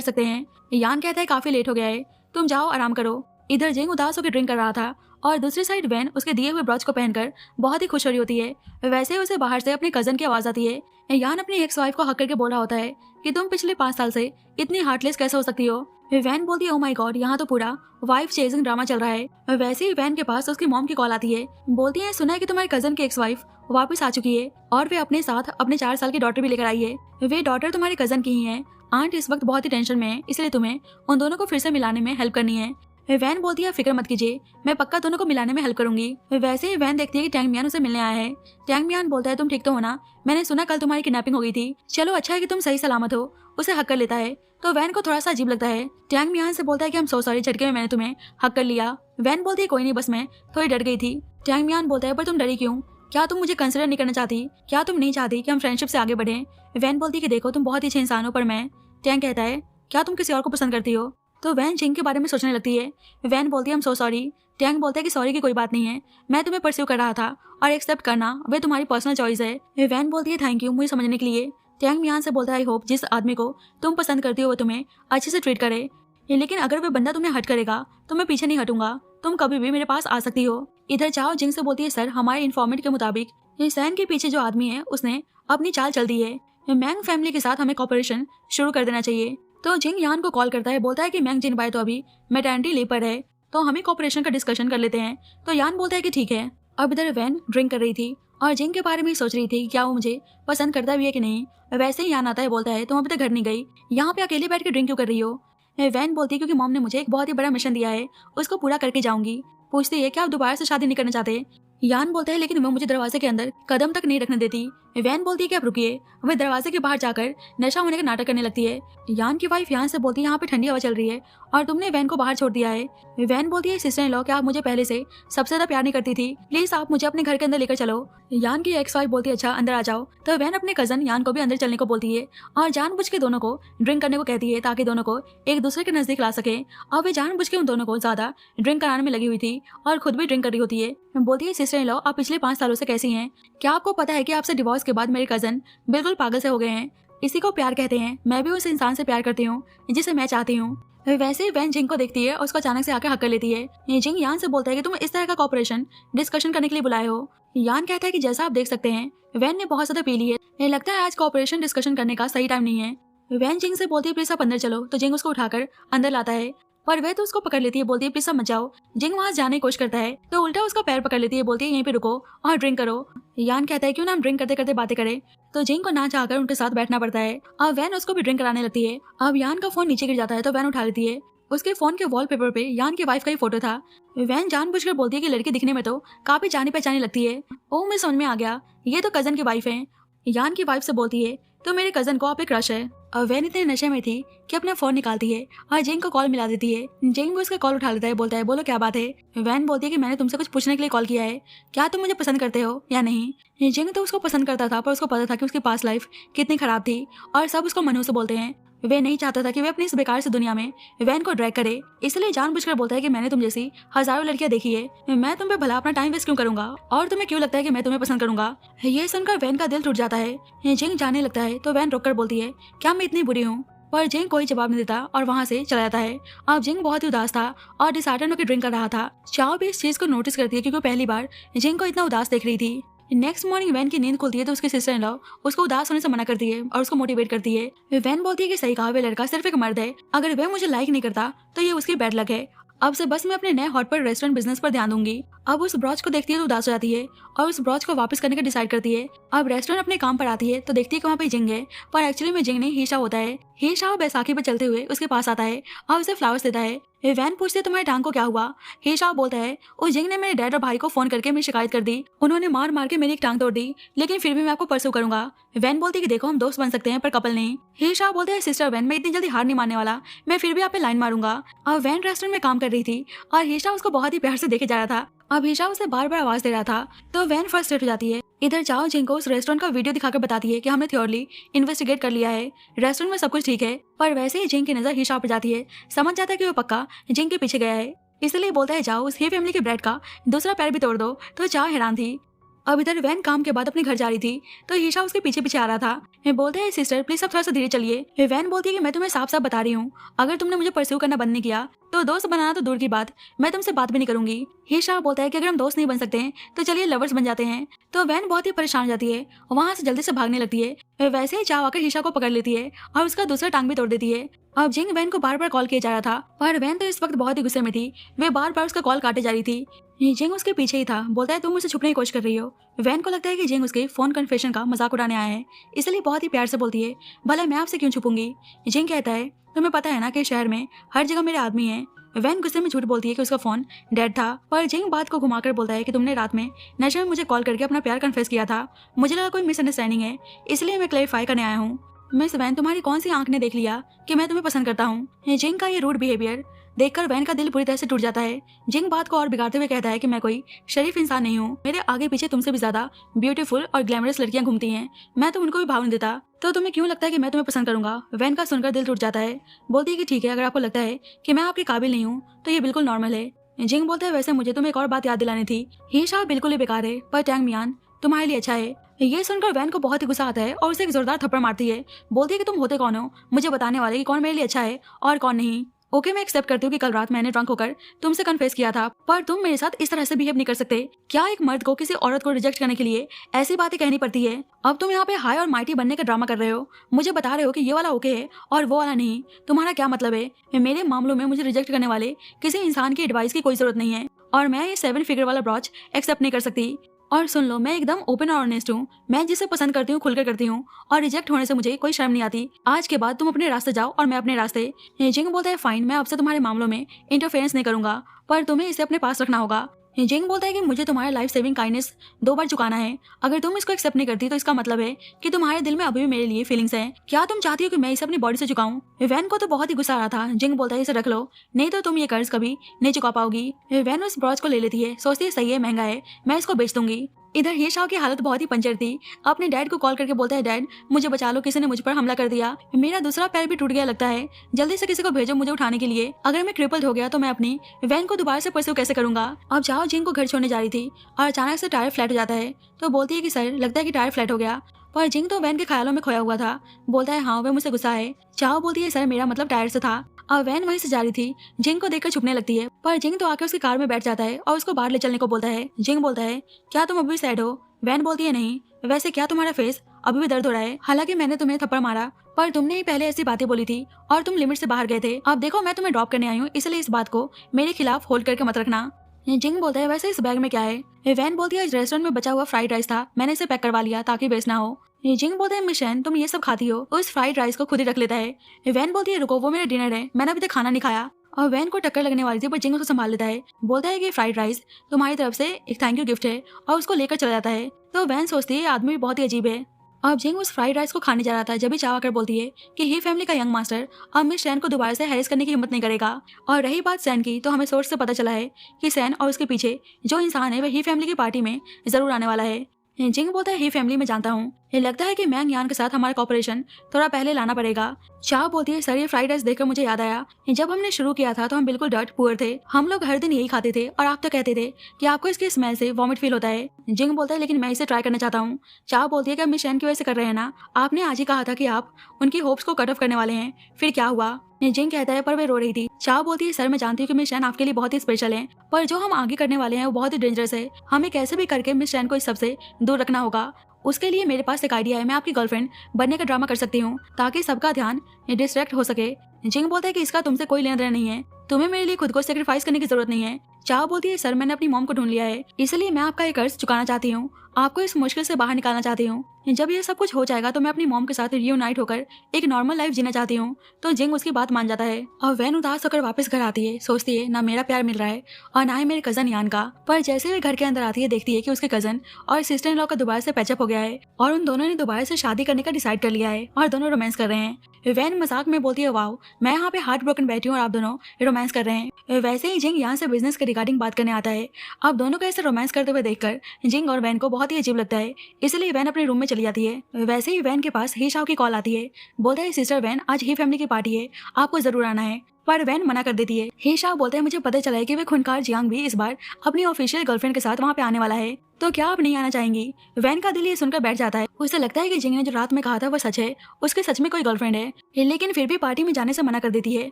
सकते हैं। यान कहता है काफी लेट हो गया है, तुम जाओ आराम करो। इधर जिंग उदास होकर ड्रिंक कर रहा था और दूसरी साइड वैन उसके दिए हुए ब्रॉच को पहनकर बहुत ही खुश हो रही होती है। वैसे ही उसे बाहर से अपने कजन की आवाज आती है। यान अपनी एक्स वाइफ को हक करके बोल रहा होता है कि तुम पिछले 5 साल से इतनी हार्टलेस कैसे हो सकती हो? वैन बोलती है ओ माय गॉड, यहाँ तो पूरा वाइफ चेजिंग ड्रामा चल रहा है। वैसे ही वैन के पास उसकी मॉम की कॉल आती है। बोलती है सुना है कि तुम्हारे कजन की एक्स वाइफ वापस आ चुकी है और वे अपने साथ अपने 4 साल की डॉटर भी लेकर आई है। वे डॉटर तुम्हारे कजन की ही है। आंट इस वक्त बहुत ही टेंशन में है, इसलिए तुम्हें उन दोनों को फिर से मिलाने में हेल्प करनी है। वैन बोलती है फिक्र मत कीजिए, मैं पक्का दोनों को मिलाने में हेल्प करूंगी। वैसे ही वैन देखती है कि टैंग मियान उसे मिलने आया है। टैंग मियान बोलता है तुम ठीक तो हो ना, मैंने सुना कल तुम्हारी किडनैपिंग हो गई थी, चलो अच्छा है कि तुम सही सलामत हो। उसे हक कर लेता है तो वैन को थोड़ा सा अजीब लगता है। टैंग मियान से बोलता है कि हम सो सॉरी, झटके में मैंने तुम्हें हक कर लिया। वैन बोलती है कोई नहीं, बस मैं थोड़ी डर गई थी। टैंग मियान बोलता है पर तुम डरी क्यों, क्या तुम मुझे कंसिडर नहीं करना चाहती, क्या तुम नहीं चाहती कि हम फ्रेंडशिप से आगे बढ़ें। वैन बोलती है कि देखो तुम बहुत ही अच्छे इंसान हो पर मैं। टैंग कहता है क्या तुम किसी और को पसंद करती हो, तो वैन जिंग के बारे में सोचने लगती है। वैन बोलती है हम सो सॉरी। टैंग बोलता है कि सॉरी की कोई बात नहीं है, मैं तुम्हें परस्यू कर रहा था और एक्सेप्ट करना वे तुम्हारी पर्सनल चॉइस है। वैन बोलती है थैंक यू मुझे समझने के लिए। टैंग मियान से बोलता है आई होप जिस आदमी को तुम पसंद करती हो वो तुम्हें अच्छे से ट्रीट करे, लेकिन अगर वह बंदा तुम्हें हट करेगा तो मैं पीछे नहीं हटूंगा, तुम कभी भी मेरे पास आ सकती हो। इधर चाओ जिंग से बोलती है सर हमारे इन्फॉर्मेट के मुताबिक सैन के पीछे जो आदमी है उसने अपनी चाल चल दी है, मैंग फैमिली के साथ हमें कॉपरेशन शुरू कर देना चाहिए। तो जिंग यान को कॉल करता है, बोलता है कि मैंग जिनबाई तो अभी मैटरनिटी लीव पर है तो हमें कॉपरेशन का डिस्कशन कर लेते हैं। तो यान बोलता है कि ठीक है। अब इधर वैन ड्रिंक कर रही थी और जिंग के बारे में सोच रही थी कि क्या वो मुझे पसंद करता भी है कि नहीं। वैसे ही यान आता है, बोलता है तुम अभी तक घर नहीं गई, यहाँ पे अकेले बैठ के ड्रिंक क्यों कर रही हो। वैन बोलती है क्योंकि मॉम ने मुझे एक बहुत ही बड़ा मिशन दिया है, उसको पूरा करके जाऊंगी। पूछती है क्या आप दोबारा से शादी नहीं करना चाहते। यान बोलता है लेकिन वो मुझे दरवाजे के अंदर कदम तक नहीं रखने देती। वैन बोलती है कि आप रुकिए, वह दरवाजे के बाहर जाकर नशा होने का नाटक करने लगती है। यान की वाइफ यान से बोलती है यहाँ पे ठंडी हवा चल रही है और तुमने वैन को बाहर छोड़ दिया है। वैन बोलती है सिस्टर इन लॉ क्या आप मुझे पहले से सबसे ज्यादा प्यार नहीं करती थी, प्लीज आप मुझे अपने घर के अंदर लेकर चलो। यान की एक्स वाइफ बोलती है अच्छा अंदर आ जाओ। तो वैन अपने कजन यान को भी अंदर चलने को बोलती है और जानबूझ के दोनों को ड्रिंक करने को कहती है ताकि दोनों को एक दूसरे के नजदीक ला सके। और वे जानबूझ के उन दोनों को ज्यादा ड्रिंक कराने में लगी हुई थी और खुद भी ड्रिंक कर रही होती है। बोलती है सिस्टर इन लॉ आप पिछले 5 सालों से कैसी हैं, क्या आपको पता है कि आपसे डिवोर्स के बाद मेरे कजन बिल्कुल पागल से हो गए हैं, इसी को प्यार कहते हैं। मैं भी उस इंसान से प्यार करती हूँ जिसे मैं चाहती हूँ। वैसे ही वैन जिंग को देखती है और उसको अचानक से आकर हक कर लेती है। ये जिंग यान से बोलता है कि तुम इस तरह का कॉपरेशन डिस्कशन करने के लिए बुलाए हो। यान कहता है कि जैसा आप देख सकते हैं वैन ने बहुत ज्यादा पी ली है, ये लगता है आज कॉपरेशन डिस्कशन करने का सही टाइम नहीं है। वैन जिंग से बोलती है प्लीज आप अंदर चलो। तो जिंग उसको उठाकर अंदर लाता है पर वह तो उसको पकड़ लेती है, बोलती है प्लीज सब मत जाओ। जिंग वहां जाने की कोशिश करता है तो उल्टा उसका पैर पकड़ लेती है, बोलती है यहीं पे रुको और ड्रिंक करो। यान कहता है क्यों ना हम ड्रिंक करते करते बातें करें। तो जिंग को ना चाहकर उनके साथ बैठना पड़ता है और वैन उसको भी ड्रिंक कराने लगती है। अब यान का फोन नीचे गिर जाता है तो वैन उठा लेती है। उसके फोन के वॉलपेपर पे यान की वाइफ का ही फोटो था। वैन जानबूझकर बोलती है कि लड़की दिखने में तो काफी जानी पहचानी लगती है। ओ मुझे समझ में आ गया, ये तो कजन की वाइफ है। यान की वाइफ से बोलती है तो मेरे कजन को आप पे क्रश है। और वैन इतने नशे में थी कि अपना फोन निकालती है और जिंग को कॉल मिला देती है। जिंग भी उसका कॉल उठा लेता है, बोलता है बोलो क्या बात है। वैन बोलती है कि मैंने तुमसे कुछ पूछने के लिए कॉल किया है, क्या तुम मुझे पसंद करते हो या नहीं। जिंग तो उसको पसंद करता था पर उसको पता था कि उसकी पास्ट लाइफ कितनी खराब थी और सब उसको मनहू से बोलते हैं। वे नहीं चाहता था कि वे अपनी इस बेकार से दुनिया में वैन को ड्रैग करे, इसलिए जानबूझकर बोलता है कि मैंने तुम जैसी हजारों लड़कियां देखी है, मैं तुम पे भला अपना टाइम वेस्ट क्यों करूंगा और तुम्हें क्यों लगता है कि मैं तुम्हें पसंद करूंगा। ये सुनकर वैन का दिल टूट जाता है। जिंग जाने लगता है तो वैन रुककर बोलती है क्या मैं इतनी बुरी हूँ, पर जिंग कोई जवाब नहीं देता और वहाँ से चला जाता है। अब जिंग बहुत ही उदास था और डिसहार्टेंड होकर ड्रिंक कर रहा था। चाओ भी इस चीज को नोटिस करती है क्योंकि वो पहली बार जिंग को इतना उदास देख रही थी। नेक्स्ट मॉर्निंग वैन की नींद खुलती है तो उसकी सिस्टर इन लॉ उसको उदास होने से मना करती है और उसको मोटिवेट करती है। वैन बोलती है कि सही कहा, वे लड़का सिर्फ एक मर्द है, अगर वह मुझे लाइक नहीं करता तो ये उसकी बैड लक है। अब से बस मैं अपने नए हॉट पर रेस्टोरेंट बिजनेस पर ध्यान दूंगी। अब उस ब्रॉच को देखती है तो उदास हो जाती है और उस ब्रॉच को वापस करने का डिसाइड करती है। अब रेस्टोरेंट अपने काम पर आती है तो देखती है कि वहाँ पे जिंग है, पर एक्चुअली में जिंग नहीं हीशा होता है। हीशा बैसाखी पर चलते हुए उसके पास आता है और उसे फ्लावर्स देता है। वैन पूछती है तुम्हारी टांग को क्या हुआ। हीशा बोलता है उस जिंग ने मेरे डैड और भाई को फोन करके मेरी शिकायत कर दी, उन्होंने मार मार के मेरी एक टांग तोड़ दी, लेकिन फिर भी मैं आपको परसू करूंगा। वैन बोलती है कि देखो हम दोस्त बन सकते हैं पर कपल नहीं। हीशा बोलते हैं सिस्टर वैन मैं इतनी जल्दी हार नहीं मानने वाला, मैं फिर भी आप पे लाइन मारूंगा। अब वैन रेस्टोरेंट में काम कर रही थी और हीशा उसको बहुत ही प्यार से देखे जा रहा था। अब हीशा उसे बार बार आवाज दे रहा था तो वैन फ्रस्ट्रेट हो जाती है। इधर चाओ जिंग को उस रेस्टोरेंट का वीडियो दिखाकर बताती है कि हमने थ्योरली इन्वेस्टिगेट कर लिया है, रेस्टोरेंट में सब कुछ ठीक है। पर वैसे ही जिंग की नजर हीशा पर जाती है, समझ जाता है कि वो पक्का जिंग के पीछे गया है, इसलिए बोलता है जाओ उस ही फैमिली के ब्रेड का दूसरा पैर भी तोड़ दो। तो चाओ हैरान थी। अब इधर वैन काम के बाद अपने घर जा रही थी तो हीशा उसके पीछे पीछे आ रहा था। मैं बोलते हैं सिस्टर प्लीज आप थोड़ा सा धीरे चलिए। वैन बोलती है कि मैं तुम्हें साफ साफ बता रही हूँ, अगर तुमने मुझे परस्यू करना बंद नहीं किया तो दोस्त बनाना तो दूर की बात, मैं तुमसे बात भी नहीं करूंगी। हीशा बोलता है कि अगर हम दोस्त नहीं बन सकते हैं तो चलिए लवर्स बन जाते हैं। तो वैन बहुत ही परेशान हो जाती है, वहां से जल्दी से भागने लगती है। वैसे ही चाव आकर हीशा को पकड़ लेती है और उसका दूसरा टांग भी तोड़ देती है। अब जिंग वैन को बार बार कॉल किया जा रहा था, पर वैन तो इस वक्त बहुत ही गुस्से में थी। वे बार बार उसका कॉल काटे जा रही थी। जिंग उसके पीछे ही था। बोलता है तुम मुझसे छुपने की कोशिश कर रही हो। वैन को लगता है कि जिंग उसके फोन कन्फेशन का मजाक उड़ाने आया है, इसलिए बहुत ही प्यार से बोलती है, भला मैं आपसे क्यों छुपूंगी। जिंग कहता है तुम्हें पता है ना कि शहर में हर जगह मेरे आदमी हैं। वैन गुस्से में झूठ बोलती है कि उसका फोन डेड था, पर जिंग बात को घुमाकर बोलता है कि तुमने रात में नशे में मुझे कॉल करके अपना प्यार कन्फेस किया था। मुझे लगा कोई मिसअंडरस्टैंडिंग है, इसलिए मैं क्लैरिफाई करने आया हूँ। मिस वैन, तुम्हारी कौन सी आंख ने देख लिया कि मैं तुम्हें पसंद करता हूँ। जिंग का ये रूड बिहेवियर देखकर वैन का दिल पूरी तरह से टूट जाता है। जिंग बात को और बिगाड़ते हुए कहता है कि मैं कोई शरीफ इंसान नहीं हूँ। मेरे आगे पीछे तुमसे भी ज्यादा ब्यूटीफुल और ग्लैमरस लड़कियां घूमती हैं, मैं तो उनको भी भाव नहीं देता, तो तुम्हें क्यों लगता है कि मैं तुम्हें पसंद करूंगा। वैन का सुनकर दिल टूट जाता है। बोलती है कि ठीक है, अगर आपको लगता है कि मैं आपके काबिल नहीं हूँ तो ये बिल्कुल नॉर्मल है। जिंग बोलता है वैसे मुझे तुम्हें एक और बात याद दिलानी थी, ही शाह बिल्कुल ही बेकार है, पर टैंग मियान तुम्हारे लिए अच्छा है। ये सुनकर वैन को बहुत ही गुस्सा आता है और उसे एक जोरदार थप्पड़ मारती है। बोलती है कि तुम होते कौन हो मुझे बताने वाले कि कौन मेरे लिए अच्छा है और कौन नहीं। ओके, मैं एक्सेप्ट करती हूँ कि कल रात मैंने ड्रंक होकर तुमसे कन्फेस किया था, पर तुम मेरे साथ इस तरह से बिहेव नहीं कर सकते। क्या एक मर्द को किसी औरत को रिजेक्ट करने के लिए ऐसी बातें कहनी पड़ती है। अब तुम यहाँ पे हाई और माइटी बनने का ड्रामा कर रहे हो, मुझे बता रहे हो कि ये वाला ओके है और वो वाला नहीं। तुम्हारा क्या मतलब है। मेरे मामलों में मुझे रिजेक्ट करने वाले किसी इंसान की एडवाइस की कोई जरूरत नहीं है, और मैं ये 7 फिगर वाला ब्रॉच एक्सेप्ट नहीं कर सकती। और सुन लो, मैं एकदम ओपन और ऑनेस्ट हूँ। मैं जिसे पसंद करती हूँ खुलकर करती हूँ, और रिजेक्ट होने से मुझे कोई शर्म नहीं आती। आज के बाद तुम अपने रास्ते जाओ और मैं अपने रास्ते। जिंग बोलता है फाइन, मैं अब से तुम्हारे मामलों में इंटरफेरेंस नहीं करूंगा, पर तुम्हें इसे अपने पास रखना होगा। जिंग बोलता है कि मुझे तुम्हारा लाइफ सेविंग काइंडनेस 2 बार चुकाना है। अगर तुम इसको एक्सेप्ट नहीं करती तो इसका मतलब है कि तुम्हारे दिल में अभी भी मेरे लिए फीलिंग्स हैं। क्या तुम चाहती हो कि मैं इसे अपनी बॉडी से चुकाऊं। वैन को तो बहुत ही गुस्सा आ रहा था। जिंग बोलता है इसे रख लो, नहीं तो तुम ये कर्ज कभी नहीं चुका पाओगी। वैन उस ब्रॉच को ले लेती है, सोचती है सही है, महंगा है, मैं इसको बेच दूंगी। इधर ही शाह की हालत बहुत ही पंचर थी। अपने डैड को कॉल करके बोलता है डैड मुझे बचा लो, किसी ने मुझ पर हमला कर दिया, मेरा दूसरा पैर भी टूट गया लगता है, जल्दी से किसी को भेजो मुझे उठाने के लिए। अगर मैं क्रिपल्ड हो गया तो मैं अपनी वैन को दोबारा से परस्यू कैसे करूंगा। अब जाओ जिंग को घर छोड़ने जा रही थी और अचानक से टायर फ्लैट हो जाता है, तो बोलती है कि सर लगता है कि टायर फ्लैट हो गया, पर जिंग तो वैन के ख्यालों में खोया हुआ था। बोलता है हाँ, वह मुझसे गुस्सा है। चाओ बोलती है सर मेरा मतलब टायर से था। अब वैन वहीं से जा रही थी। जिंग को देखकर छुपने लगती है, पर जिंग तो आकर उसकी कार में बैठ जाता है और उसको बाहर ले चलने को बोलता है। जिंग बोलता है क्या तुम अभी सैड हो। वैन बोलती है नहीं, वैसे क्या तुम्हारा फेस अभी भी दर्द हो रहा है। हालांकि मैंने तुम्हें थप्पड़ मारा, पर तुमने ही पहले ऐसी बातें बोली थी और तुम लिमिट से बाहर गए थे। अब देखो मैं तुम्हें ड्रॉप करने आई हूँ, इसलिए इस बात को मेरे खिलाफ होल्ड करके मत रखना। जिंग बोलता है वैसे इस बैग में क्या है। वैन बोलती है रेस्टोरेंट में बचा हुआ फ्राइड राइस था, मैंने इसे पैक करवा लिया ताकि वेस्ट ना हो। जिंग बोलता है मिशन तुम ये सब खाती हो, उस फ्राइड राइस को खुद ही रख लेता है। वैन बोलती है रुको, वो मेरा डिनर है, मैंने अभी तक खाना नहीं खाया। और वैन को टक्कर लगने वाली थी, पर जिंग उसको संभाल लेता है। बोलता है कि फ्राइड राइस तुम्हारी तरफ से एक थैंक यू गिफ्ट है, और उसको लेकर चला जाता है। तो वैन सोचती है आदमी भी बहुत ही अजीब है। अब जिंग उस फ्राइड राइस को खाने जा रहा था, जब भी चाव आकर बोलती है कि ही फैमिली का यंग मास्टर अब मिस सैन को दोबारा से हैरेस करने की हिम्मत नहीं करेगा। और रही बात सैन की, तो हमें सोर्स से पता चला है कि सैन और उसके पीछे जो इंसान है वह ही फैमिली की पार्टी में जरूर आने वाला है। जिंग बोलता है ही फैमिली में जानता हूँ, ये लगता है कि मैंग यान के साथ हमारा कॉपरेशन थोड़ा पहले लाना पड़ेगा। चाह बोलती है सर ये फ्राइड राइस देखकर मुझे याद आया, जब हमने शुरू किया था तो हम बिल्कुल डर्ट पुअर थे, हम लोग हर दिन यही खाते थे और आप तो कहते थे कि आपको इसकी स्मेल से वॉमिट फील होता है। जिंग बोलता है लेकिन मैं इसे ट्राई करना चाहता हूँ। चाह बोलती है कि मिस शैन की वजह से कर रहे हैं ना, आपने आज ही कहा था कि आप उनकी होप्स को कट ऑफ करने वाले हैं, फिर क्या हुआ। जिंग कहता है पर वे रो रही थी। चाह बोलती है सर मैं जानती हूँ कि मिस शैन आपके लिए बहुत ही स्पेशल है, पर जो हम आगे करने वाले हैं वो बहुत ही डेंजरस है, हमें कैसे भी करके मिस शैन को इस सबसे दूर रखना होगा। उसके लिए मेरे पास एक आइडिया है, मैं आपकी गर्लफ्रेंड बनने का ड्रामा कर सकती हूँ ताकि सबका ध्यान डिस्ट्रैक्ट हो सके। जिंग बोलता है कि इसका तुमसे कोई लेना देना नहीं है, तुम्हें मेरे लिए खुद को सेक्रीफाइस करने की जरूरत नहीं है। चाह बोलती है सर मैंने अपनी मॉम को ढूंढ लिया है, इसलिए मैं आपका ये कर्ज चुकाना चाहती हूँ, आपको इस मुश्किल से बाहर निकालना चाहती हूँ। जब ये सब कुछ हो जाएगा तो मैं अपनी मॉम के साथ रियूनाइट होकर एक नॉर्मल लाइफ जीना चाहती हूँ। तो जिंग उसकी बात मान जाता है और वैन उदास होकर वापस घर आती है। सोचती है ना मेरा प्यार मिल रहा है और ना ही मेरे कजन यान का। पर जैसे वे घर के अंदर आती है देखती है कि उसके कजन और सिस्टर इन लॉ का दोबारा से पैचअप हो गया है और उन दोनों ने दोबारा से शादी करने का डिसाइड कर लिया है और दोनों रोमांस कर रहे हैं। वैन मजाक में बोलती है वाओ मैं यहाँ पे हार्ट ब्रोकन बैठी हूँ और आप दोनों रोमांस कर रहे हैं। वैसे ही जिंग यहाँ से बिजनेस के रिगार्डिंग बात करने आता है। अब दोनों को ऐसे रोमांस करते हुए देखकर जिंग और वैन को बहुत ही अजीब लगता है, इसलिए वैन अपने रूम में चली जाती है। वैसे ही वैन के पास ही शाओ की कॉल आती है। बोलता है सिस्टर वैन आज ही फैमिली की पार्टी है, आपको जरूर आना है, पर वैन मना कर देती है। ही शाओ बोलते हैं मुझे पता चला है कि वे खुनकार जियांग भी इस बार अपनी ऑफिशियल गर्लफ्रेंड के साथ वहाँ पे आने वाला है, तो क्या आप नहीं आना चाहेंगी। वैन का दिल ये सुनकर बैठ जाता है। उसे लगता है कि जिंग ने जो रात में कहा था वो सच है, उसके सच में कोई गर्लफ्रेंड है, लेकिन फिर भी पार्टी में जाने से मना कर देती है।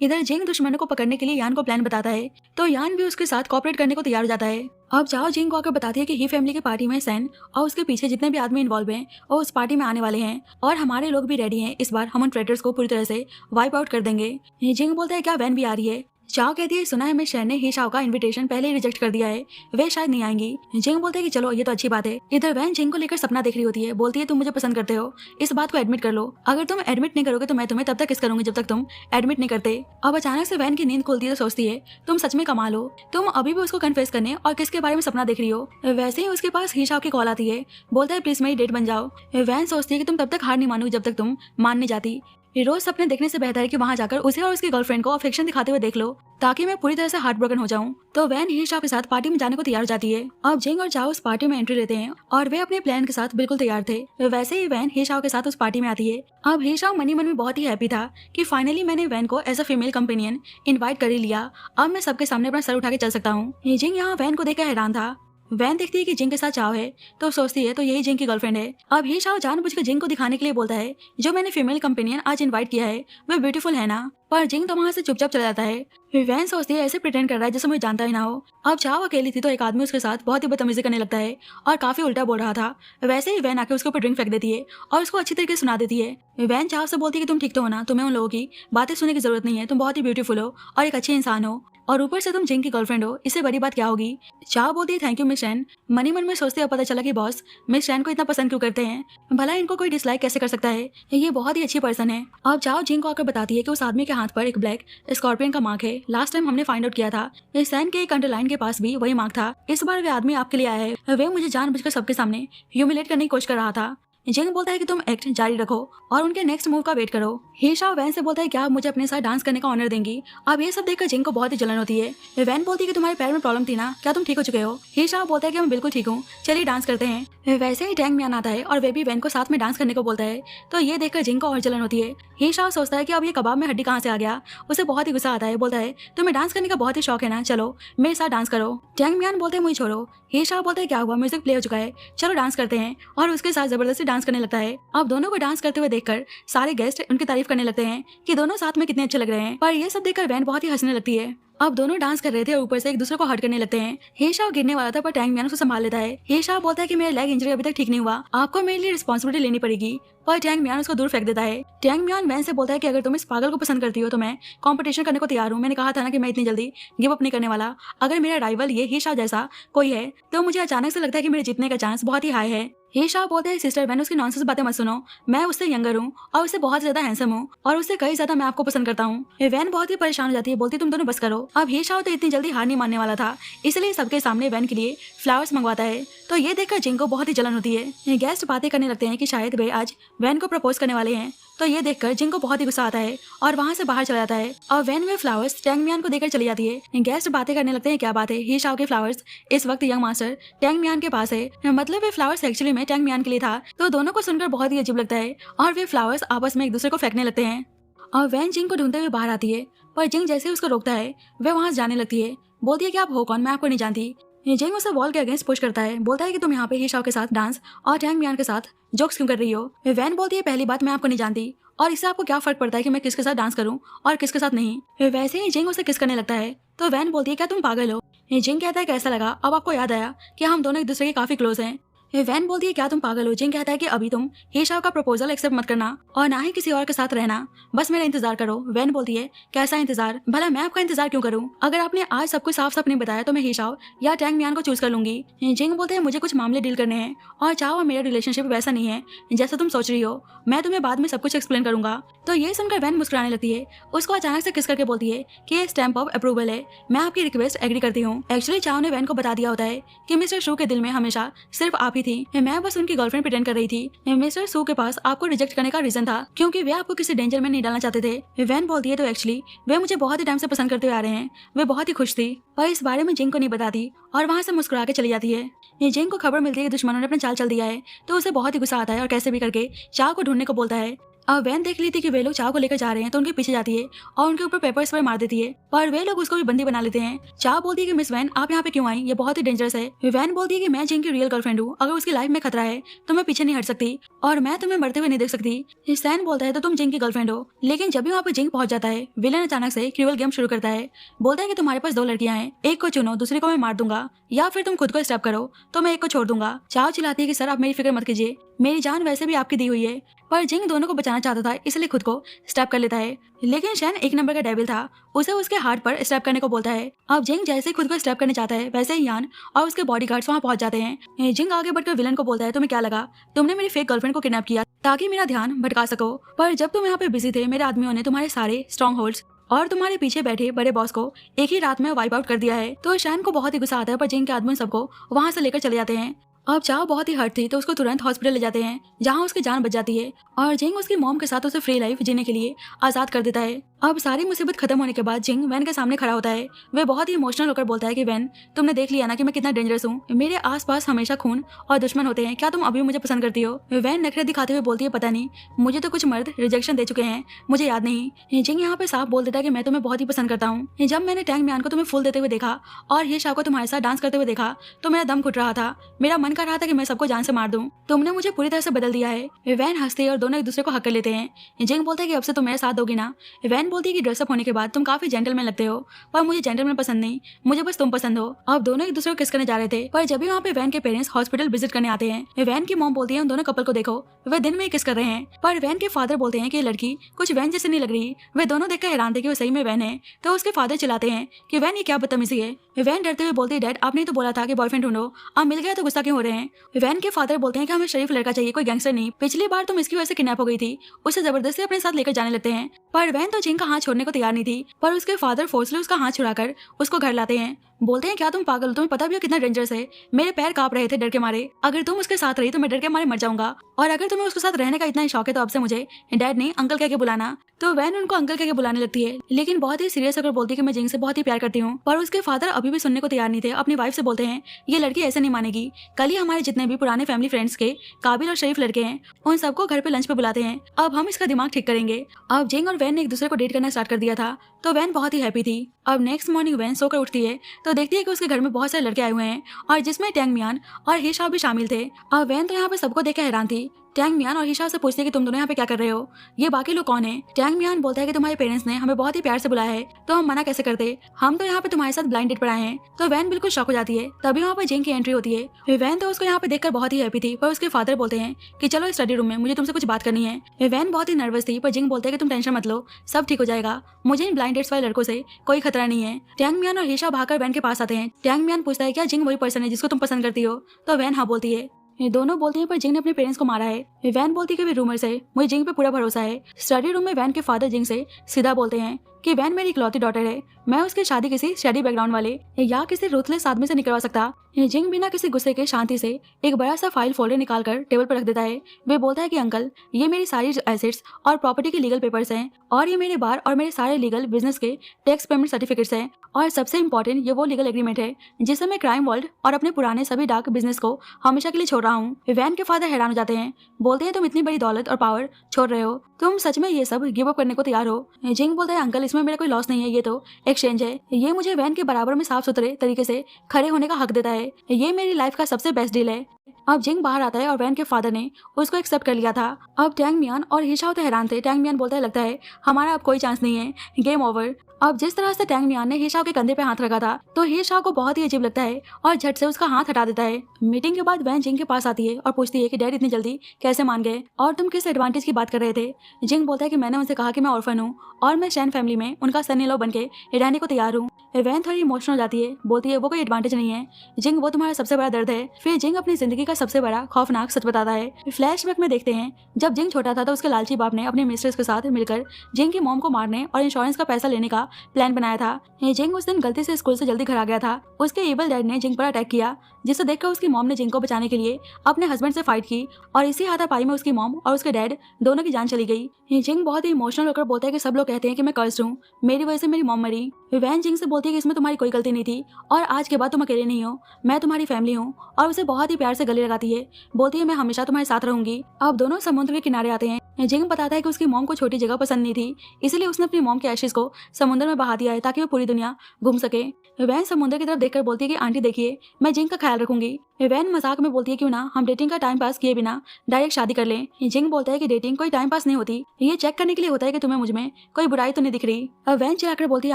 इधर जिंग दुश्मनों को पकड़ने के लिए यान को प्लान बताता है, तो यान भी उसके साथ कॉपरेट करने को तैयार हो जाता है। अब चाओ जिंग को आकर बताती है कि ही फैमिली की पार्टी में सैन और उसके पीछे जितने भी आदमी इन्वॉल्व हैं वो उस पार्टी में आने वाले हैं और हमारे लोग भी रेडी हैं। इस बार हम उन ट्रेटर्स को पूरी तरह से वाइप आउट कर देंगे। जिंग बोलता है क्या वैन भी आ रही है? चाओ कहती है सुना है मिस शैन ने ही शाओ का इनविटेशन पहले ही रिजेक्ट कर दिया है, वे शायद नहीं आएंगी। जिंग बोलते है कि चलो ये तो अच्छी बात है। इधर वैन जिंग को लेकर सपना देख रही होती है, बोलती है तुम मुझे पसंद करते हो, इस बात को एडमिट कर लो। अगर तुम एडमिट नहीं करोगे तो मैं तुम्हें तब तक किस करूंगी जब तक तुम एडमिट नहीं करते। अब अचानक से वैन की नींद खुलती है तो सोचती है तुम सच में कमाल हो, तुम अभी भी उसको कन्फेस करने और किसके बारे में सपना देख रही हो। वैसे ही उसके पास ही शाओ की कॉल आती है, बोलता है प्लीज मेरी डेट बन जाओ। वैन सोचती है कि तुम तब तक हार नहीं मानोगी जब तक तुम मान नहीं जाती। रोज सपने देखने से बेहतर है कि वहां जाकर उसे और उसकी गर्लफ्रेंड को अफेक्शन दिखाते हुए देख लो ताकि मैं पूरी तरह से हार्ट ब्रोकन हो जाऊं। तो वैन ही शाओ के साथ पार्टी में जाने को तैयार हो जाती है। अब जिंग और चाओ उस पार्टी में एंट्री लेते हैं और वे अपने प्लान के साथ बिल्कुल तैयार थे। वैसे ही वैन ही शाओ के साथ उस पार्टी में आती है। अब ही शाओ मनी मन में बहुत ही हैप्पी था कि फाइनली मैंने वैन को as a female companion invite कर ही लिया, अब मैं सबके सामने अपना सर उठा के चल सकता हूँ। जिंग यहाँ वैन को देखकर हैरान था। वैन देखती है कि जिंग के साथ चाओ है तो सोचती है तो यही जिंग की गर्लफ्रेंड है। अब ही शाओ जानबूझकर जिंग को दिखाने के लिए बोलता है जो मैंने फीमेल कंपेनियन आज इनवाइट किया है वह ब्यूटीफुल है ना, पर जिंग तो वहां से चुपचाप चला जाता है। वैन सोचती है ऐसे प्रिटेंड कर रहा है जैसे मुझे जानता ही ना हो। अब चाओ अकेली थी तो एक आदमी उसके साथ बहुत ही बदतमीजी करने लगता है और काफी उल्टा बोल रहा था। वैसे ही वैन आके उसके ऊपर ड्रिंक फेंक देती है और उसको अच्छी तरीके से सुना देती है। वैन चाओ से बोलती है कि तुम ठीक तो हो ना, तुम्हें उन लोगों की बातें सुनने की जरूरत नहीं है, तुम बहुत ही ब्यूटीफुल हो और एक अच्छे इंसान हो और ऊपर से तुम जिंग की गर्लफ्रेंड हो, इससे बड़ी बात क्या होगी। चाओ बोलती है थैंक यू मिस शैन। मनी मन में सोचते हुए पता चला कि बॉस मिस शैन को इतना पसंद क्यों करते हैं, भला इनको कोई डिसलाइक कैसे कर सकता है, ये बहुत ही अच्छी पर्सन है। अब चाओ जिंग को आकर बताती है कि उस आदमी के हाथ पर एक ब्लैक स्कॉर्पियन का मार्क है, लास्ट टाइम हमने फाइंड आउट किया था सैन के एक अंडरलाइन के पास भी वही मार्क था, इस बार वे आदमी आपके लिए आया है, वे मुझे जानबूझकर सबके सामने ह्यूमिलेट करने की कोशिश कर रहा था। जिंग बोलता है कि तुम एक्ट जारी रखो और उनके नेक्स्ट मूव का वेट करो। ही शाओ वैन से बोलता है क्या आप मुझे अपने साथ डांस करने का ऑनर देंगी। अब ये सब देखकर जिंग को बहुत ही जलन होती है। वैन बोलती है कि तुम्हारे पैर में प्रॉब्लम थी ना, क्या तुम ठीक हो चुके हो। ही शाओ बोलता है कि मैं बिल्कुल ठीक हूँ, चलिए डांस करते हैं। वैसे ही टैंग म्यान आता है और वे भी वैन को साथ में डांस करने को बोलता है, तो ये देखकर जिंग को और जलन होती है। ही शाओ सोचता है कि अब ये कबाब में हड्डी कहाँ से आ गया, उसे बहुत ही गुस्सा आता है, बोलता है तुम्हें डांस करने का बहुत ही शौक है ना, चलो मेरे साथ डांस करो। टैंग म्यान बोलते हैं मुझे छोड़ो। ही शाओ बोलता है क्या हुआ, म्यूजिक प्ले हो चुका है, चलो डांस करते हैं, और उसके साथ जबरदस्ती डांस करने लगता है। अब दोनों को डांस करते हुए देखकर सारे गेस्ट उनकी तारीफ करने लगते हैं कि दोनों साथ में कितने अच्छे लग रहे हैं, पर ये सब देखकर वैन बहुत ही हंसने लगती है। अब दोनों डांस कर रहे थे और ऊपर से एक दूसरे को हर्ट करने लगते हैं। हे शाओ गिरने वाला था पर टैंग म्यान उसको संभाल लेता है। हे शाओ बोलता है कि मेरा लेग इंजरी अभी तक ठीक नहीं हुआ, आपको मेरे लिए रिस्पॉन्सिबिलिटी लेनी पड़ेगी, पर टैंग म्यान उसको दूर फेंक देता है। टैंग म्यान वैन से बोलता है कि अगर तुम इस पागल को पसंद करती हो तो मैं कंपटीशन करने को तैयार हूँ, मैंने कहा था ना कि मैं इतनी जल्दी गिव अप नहीं करने वाला। अगर मेरा राइवल ये ही शाओ जैसा कोई है तो मुझे अचानक से लगता है कि मेरे जीतने का चांस बहुत ही हाई है। ही शाओ बोलते हैं सिस्टर वैन उसकी नॉनसेंस बातें मत सुनो, मैं उससे यंगर हूँ और उससे बहुत ज्यादा हैंडसम हूँ और उससे कई ज्यादा मैं आपको पसंद करता हूँ। वैन बहुत ही परेशान हो जाती है, बोलती तुम दोनों बस करो। अब ही शाओ तो इतनी जल्दी हार नहीं मानने वाला था, इसलिए सबके सामने वैन के लिए फ्लावर्स मंगवाता है, तो ये देखकर जिंग को बहुत ही जलन होती है। गेस्ट बातें करने लगते हैं कि शायद वे आज वैन को प्रपोज करने वाले हैं, तो ये देखकर जिंग को बहुत ही गुस्सा आता है और वहां से बाहर चला जाता है और वैन वे फ्लावर्स टैंग म्यान को देकर चली जाती है। गेस्ट बातें करने लगते हैं क्या बात है, ही शाओ के फ्लावर्स इस वक्त यंग मास्टर टैंग म्यान के पास है, मतलब वे फ्लावर्स एक्चुअली में टैंग म्यान के लिए था। तो दोनों को सुनकर बहुत ही अजीब लगता है और वे फ्लावर्स आपस में एक दूसरे को फेंकने लगते हैं और वैन जिंग को ढूंढते हुए बाहर आती है, पर जिंग जैसे ही उसको रोकता है वह वहां जाने लगती है, बोलती है कि आप हो कौन, मैं आपको नहीं जानती। जिंग उसे वॉल के अगेंस्ट पुश करता है, बोलता है कि तुम यहाँ पे ही शाओ के साथ डांस और टैंग म्यान के साथ जोक्स क्यों कर रही हो। वैन बोलती है पहली बात मैं आपको नहीं जानती और इससे आपको क्या फर्क पड़ता है कि मैं किसके साथ डांस करूं और किसके साथ नहीं। वैसे ही जिंग उसे किस करने लगता है, तो वैन बोलती है क्या तुम पागल हो। जिंग कहता है कैसा लगा, अब आपको याद आया कि हम दोनों एक दूसरे के काफी क्लोज हैं। वैन बोलती है क्या तुम पागल हो। जिंग कहता है कि अभी तुम ही शाओ का प्रपोजल एक्सेप्ट मत करना और ना ही किसी और के साथ रहना, बस मेरा इंतजार करो। वैन बोलती है कैसा इंतजार, भला मैं आपका इंतजार क्यों करूं, अगर आपने आज सब कुछ साफ साफ नहीं बताया तो मैं ही शाओ या टैंग म्यान को चूज कर लूंगी। जिंग बोलते हैं मुझे कुछ मामले डील करने हैं और चाओ और मेरा रिलेशनशिप वैसा नहीं है जैसा तुम सोच रही हो, मैं तुम्हें बाद में सब कुछ एक्सप्लेन करूंगा। तो ये सुनकर वैन मुस्कुराने लगती है, उसको अचानक से किस करके बोलती है कि ये स्टैम्प ऑफ अप्रूवल है, मैं आपकी रिक्वेस्ट एग्री करती हूँ। एक्चुअली चाओ ने वैन को बता दिया होता है कि मिस्टर शू के दिल में हमेशा सिर्फ आप ही थी, मैं बस उनकी गर्लफ्रेंड प्रिटेंड कर रही थी। मिस्टर सू के पास आपको रिजेक्ट करने का रीजन था क्योंकि वे आपको किसी डेंजर में नहीं डालना चाहते थे। वैन बोलती है तो एक्चुअली वे मुझे बहुत ही टाइम से पसंद करते हुए आ रहे हैं, वे बहुत ही खुश थी, पर इस बारे में जिंग को नहीं बताती और वहां से मुस्कुरा के चली जाती है। जिंग को खबर मिलती है कि दुश्मनों ने अपना चाल चल दिया है, तो उसे बहुत ही गुस्सा आता है और कैसे भी करके चाओ को ढूंढने को बोलता है। अब वैन देख लेती कि वे लोग चाव को लेकर जा रहे हैं तो उनके पीछे जाती है और उनके ऊपर पेपर स्प्रे मार देती है, पर वे लोग उसको भी बंदी बना लेते हैं। चाव बोलती है कि मिस वैन आप यहाँ पे क्यों आई, ये बहुत ही डेंजरस है। वैन बोलती है कि मैं जिंग की रियल गर्लफ्रेंड हूँ, अगर उसकी लाइफ में खतरा है तो मैं पीछे नहीं हट सकती और मैं तुम्हें मरते हुए नहीं देख सकती। सैन बोलता है तो तुम जिंग की गर्लफ्रेंड हो, लेकिन जब भी वहाँ पे जिंग पहुंच जाता है विलन अचानक से क्रूअल गेम शुरू करता है। बोलता है कि तुम्हारे पास 2 लड़कियां हैं, एक को चुनो, दूसरी को मैं मार दूंगा, या फिर तुम खुद को स्टैप करो तो मैं एक को छोड़ दूंगा। चाव चिल्लाती है कि सर आप मेरी फिक्र मत कीजिए, मेरी जान वैसे भी आपकी दी हुई है, पर जिंग दोनों को बचाना चाहता था इसलिए खुद को स्टैप कर लेता है। लेकिन शैन 1 नंबर का डेविल था, उसे उसके हार्ट पर स्टैप करने को बोलता है। अब जिंग जैसे ही खुद को स्टैप करने चाहता है वैसे ही यान और उसके बॉडीगार्ड्स वहां पहुंच जाते हैं। जिंग आगे बढ़कर विलन को बोलता है तुम्हें क्या लगा, तुमने मेरी फेक गर्लफ्रेंड को किडनैप किया ताकि मेरा ध्यान भटका सको, पर जब तुम यहाँ पे बिजी थे मेरे आदमियों ने तुम्हारे सारे स्ट्रॉन्ग होल्ड्स और तुम्हारे पीछे बैठे बड़े बॉस को एक ही रात में वाइप आउट कर दिया है। तो शैन को बहुत ही गुस्सा आता है, पर जिंग के आदमी सबको वहां से लेकर चले जाते हैं। अब चाव बहुत ही हर्ट थी तो उसको तुरंत हॉस्पिटल ले जाते हैं जहां उसकी जान बच जाती है और जिंग उसकी मॉम के साथ उसे फ्री लाइफ जीने के लिए आजाद कर देता है। अब सारी मुसीबत खत्म होने के बाद जिंग वैन के सामने खड़ा होता है। वे बहुत ही इमोशनल होकर बोलता है कि वैन तुमने देख लिया ना कि मैं कितना डेंजरस हूँ, मेरे आसपास हमेशा खून और दुश्मन होते हैं, क्या तुम अभी मुझे पसंद करती हो। वैन नखरे दिखाते हुए बोलती है पता नहीं, मुझे तो कुछ मर्द रिजेक्शन दे चुके हैं, मुझे याद नहीं। जिंग यहाँ पे साफ बोल देता है कि मैं तुम्हें बहुत ही पसंद करता हूँ। जब मैंने टैंग म्यान को तुम्हें फूल देते हुए देखा और ये शाह को तुम्हारे साथ डांस करते हुए देखा तो मेरा दम घुट रहा था, मेरा मन कर रहा था कि मैं सबको जान से मार दूं। तुमने मुझे पूरी तरह से बदल दिया है। वैन हंसते और दोनों एक दूसरे को हक कर लेते हैं। जिंग बोलता है कि अब से तुम मेरे साथ दोगी ना। वैन बोलती है कि ड्रेसअप होने के बाद तुम काफी जेंटलमैन लगते हो, पर मुझे जेंटलमैन पसंद नहीं, मुझे बस तुम पसंद हो। अब दोनों एक दूसरे को किस करने जा रहे थे, पर जब भी वहाँ पे वैन के पेरेंट्स हॉस्पिटल विजिट करने आते हैं वैन की मॉम बोलती है उन दोनों कपल को देखो, वे दिन में किस कर रहे हैं, पर वैन के फादर बोलते हैं कि ये लड़की कुछ वैन जैसे नहीं लग रही। वे दोनों देखकर हैरान थे कि वो सही में वैन है, तो उसके फादर चिल्लाते हैं कि वैन ये क्या बदतमीजी है। वैन डरते हुए बोलती है डैड आपने तो बोला था कि बॉयफ्रेंड ढूंढो, अब मिल गया तो गुस्सा क्यों हो रहे हैं। वैन के फादर बोलते हैं कि हमें शरीफ लड़का चाहिए, कोई गैंगस्टर नहीं, पिछली बार तुम इसकी वजह से किडनैप हो गई थी, उसे जबरदस्ती अपने साथ लेकर जाने लगते हैं। पर वैन तो जिंग का हाथ छोड़ने को तैयार नहीं थी, पर उसके फादर फोर्सली उसका हाथ छुड़ाकर उसको घर लाते हैं। बोलते हैं क्या तुम पागल हो, तुम्हें पता भी हो कितना डेंजरस है, मेरे पैर कांप रहे थे डर के मारे, अगर तुम उसके साथ रही तो मैं डर के मारे मर जाऊंगा, और अगर तुम्हें उसके साथ रहने का इतना ही शौक है तो अब से मुझे डैड नहीं अंकल कह के बुलाना। तो वैन उनको अंकल कह के बुलाने लगती है, लेकिन बहुत ही सीरियस होकर बोलती है कि मैं जिंग से बहुत ही प्यार करती हूँ। पर उसके फादर अभी भी सुनने को तैयार नहीं थे। अपनी वाइफ से बोलते हैं ये लड़की ऐसे नहीं मानेगी, कल ही हमारे जितने भी पुराने फैमिली फ्रेंड्स के काबिल और शरीफ लड़के हैं उन सबको घर पे लंच पे बुलाते हैं, अब हम इसका दिमाग ठीक करेंगे। अब जिंग और वैन ने एक दूसरे को डेट करना स्टार्ट कर दिया था, तो वैन बहुत ही हैप्पी थी। अब नेक्स्ट मॉर्निंग वैन सोकर उठती है तो देखती है कि उसके घर में बहुत सारे लड़के आए हुए हैं और जिसमें टैंग म्यान और हिशा भी शामिल थे। अब वैन तो यहाँ पे सबको देख हैरान थी। टैंग म्यान और हिशा से पूछते हैं कि तुम दोनों यहाँ पे क्या कर रहे हो, ये बाकी लोग कौन है। टैंग म्यान बोलता है कि तुम्हारे पेरेंट्स ने हमें बहुत ही प्यार से बुलाया है तो हम मना कैसे करते, हम तो यहाँ पे तुम्हारे साथ ब्लाइंड डेट पर आए हैं। तो वैन बिल्कुल शॉक हो जाती है। तभी वहाँ पे जिंग की एंट्री होती है। वैन तो उसको यहाँ पे देखकर बहुत ही हैप्पी थी, पर उसके फादर बोलते हैं कि चलो स्टडी रूम में, मुझे तुमसे कुछ बात करनी है। वैन बहुत ही नर्वस थी, पर जिंग बोलते हैं कि तुम टेंशन मत लो, सब ठीक हो जाएगा, मुझे इन ब्लाइंड डेट्स वाले लड़कों से कोई खतरा नहीं है। टैंग म्यान और हिशा भागकर वैन के पास आते हैं। टैंग म्यान पूछता है क्या जिंग वही पर्सन है जिसको तुम पसंद करती हो, तो वैन हाँ बोलती है। ये दोनों बोलते हैं पर जिंग ने अपने पेरेंट्स को मारा है। वैन बोलती है कि वे रूमर्स है, मुझे जिंग पे पूरा भरोसा है। स्टडी रूम में वैन के फादर जिंग से सीधा बोलते हैं कि वैन मेरी इकलौती डॉटर है, मैं उसकी शादी किसी स्टडी बैकग्राउंड वाले या किसी रूथलेस आदमी से निकलवा सकता। जिंग बिना किसी गुस्से के शांति से एक बड़ा सा फाइल फोल्डर निकालकर टेबल पर रख देता है। वे बोलता है कि अंकल ये मेरी सारी एसेट्स और प्रॉपर्टी के लीगल पेपर्स हैं, और ये मेरे बार और मेरे सारे लीगल बिजनेस के टैक्स पेमेंट सर्टिफिकेट्स हैं, और सबसे इम्पोर्टेंट ये वो लीगल एग्रीमेंट है जिससे मैं क्राइम वर्ल्ड और अपने पुराने सभी डार्क बिजनेस को हमेशा के लिए छोड़ रहा हूँ। वैन के फादर हैरान हो जाते हैं, बोलते हैं तुम इतनी बड़ी दौलत और पावर छोड़ रहे हो, तुम सच में ये सब गिव अप करने को तैयार हो। जिंग बोलता है अंकल इसमें मेरा कोई लॉस नहीं है, ये तो एक्सचेंज है, ये मुझे वैन के बराबर में साफ सुथरे तरीके से खड़े होने का हक देता है, ये मेरी लाइफ का सबसे बेस्ट डील है। अब जिंग बाहर आता है और वैन के फादर ने उसको एक्सेप्ट कर लिया था। अब टैंग म्यान और हिशा तो हैरान थे। टैंग म्यान बोलता है लगता है हमारा अब कोई चांस नहीं है, गेम ओवर। अब जिस तरह से टैंग म्यान ने हिशा के कंधे पे हाथ रखा था तो हिशा को बहुत ही अजीब लगता है और झट से उसका हाथ हटा देता है। मीटिंग के बाद वैन जिंग के पास आती है और पूछती है कि डैड इतनी जल्दी कैसे मान गए और तुम किस एडवांटेज की बात कर रहे थे। जिंग बोलता है कि मैंने उनसे कहा कि मैं ऑर्फन हूँ और मैं शैन फैमिली में उनका सन इन लॉ बनके रहने को तैयार हूँ। वैन थोड़ी इमोशनल हो जाती है, बोलती है वो कोई एडवांटेज नहीं है जिंग, वो तुम्हारा सबसे बड़ा दर्द है। फिर जिंग अपनी जिंदगी का सबसे बड़ा खौफनाक सच बताता है। फ्लैशबैक में देखते हैं जब जिंग छोटा था तो उसके लालची बाप ने अपने मिस्ट्रेस के साथ मिलकर जिंग की मॉम को मारने और इंश्योरेंस का पैसा लेने का प्लान बनाया था। जिंग उस दिन गलती से स्कूल से जल्दी घर आ गया था। उसके एबल डैड ने जिंग पर अटैक किया जिसे देखकर उसकी मॉम ने जिंग को बचाने के लिए अपने हस्बैंड से फाइट की और इसी हाथापाई में उसकी मॉम और उसके डैड दोनों की जान चली गई। जिंग बहुत ही इमोशनल होकर बोलता है कि सब लोग कहते हैं कि मैं कर्स्ड हूँ, मेरी वजह से मेरी मॉम मरी। वैन जिंग से बोलती है कि इसमें तुम्हारी कोई गलती नहीं थी और आज के बाद तुम अकेले नहीं हो, मैं तुम्हारी फैमिली हूँ। और उसे बहुत ही प्यार से गले लगाती है, बोलती है मैं हमेशा तुम्हारे साथ रहूंगी। अब दोनों समुद्र के किनारे आते हैं। जिंग बताता है कि उसकी मॉम को छोटी जगह पसंद नहीं थी, इसलिए उसने अपनी मॉम के एशेज को समुद्र में बहा दिया है ताकि वो पूरी दुनिया घूम सके। वैन समुद्र की तरफ देखकर बोलती है कि आंटी देखिए, मैं जिंग का ख्याल रखूंगी। वैन मजाक में बोलती है क्यों ना हम डेटिंग का टाइम पास किए बिना डायरेक्ट शादी कर लें। जिंग बोलता है कि डेटिंग कोई टाइम पास नहीं होती, ये चेक करने के लिए होता है कि तुम्हें मुझ में कोई बुराई तो नहीं दिख रही। अब वैन चिल्लाकर बोलती है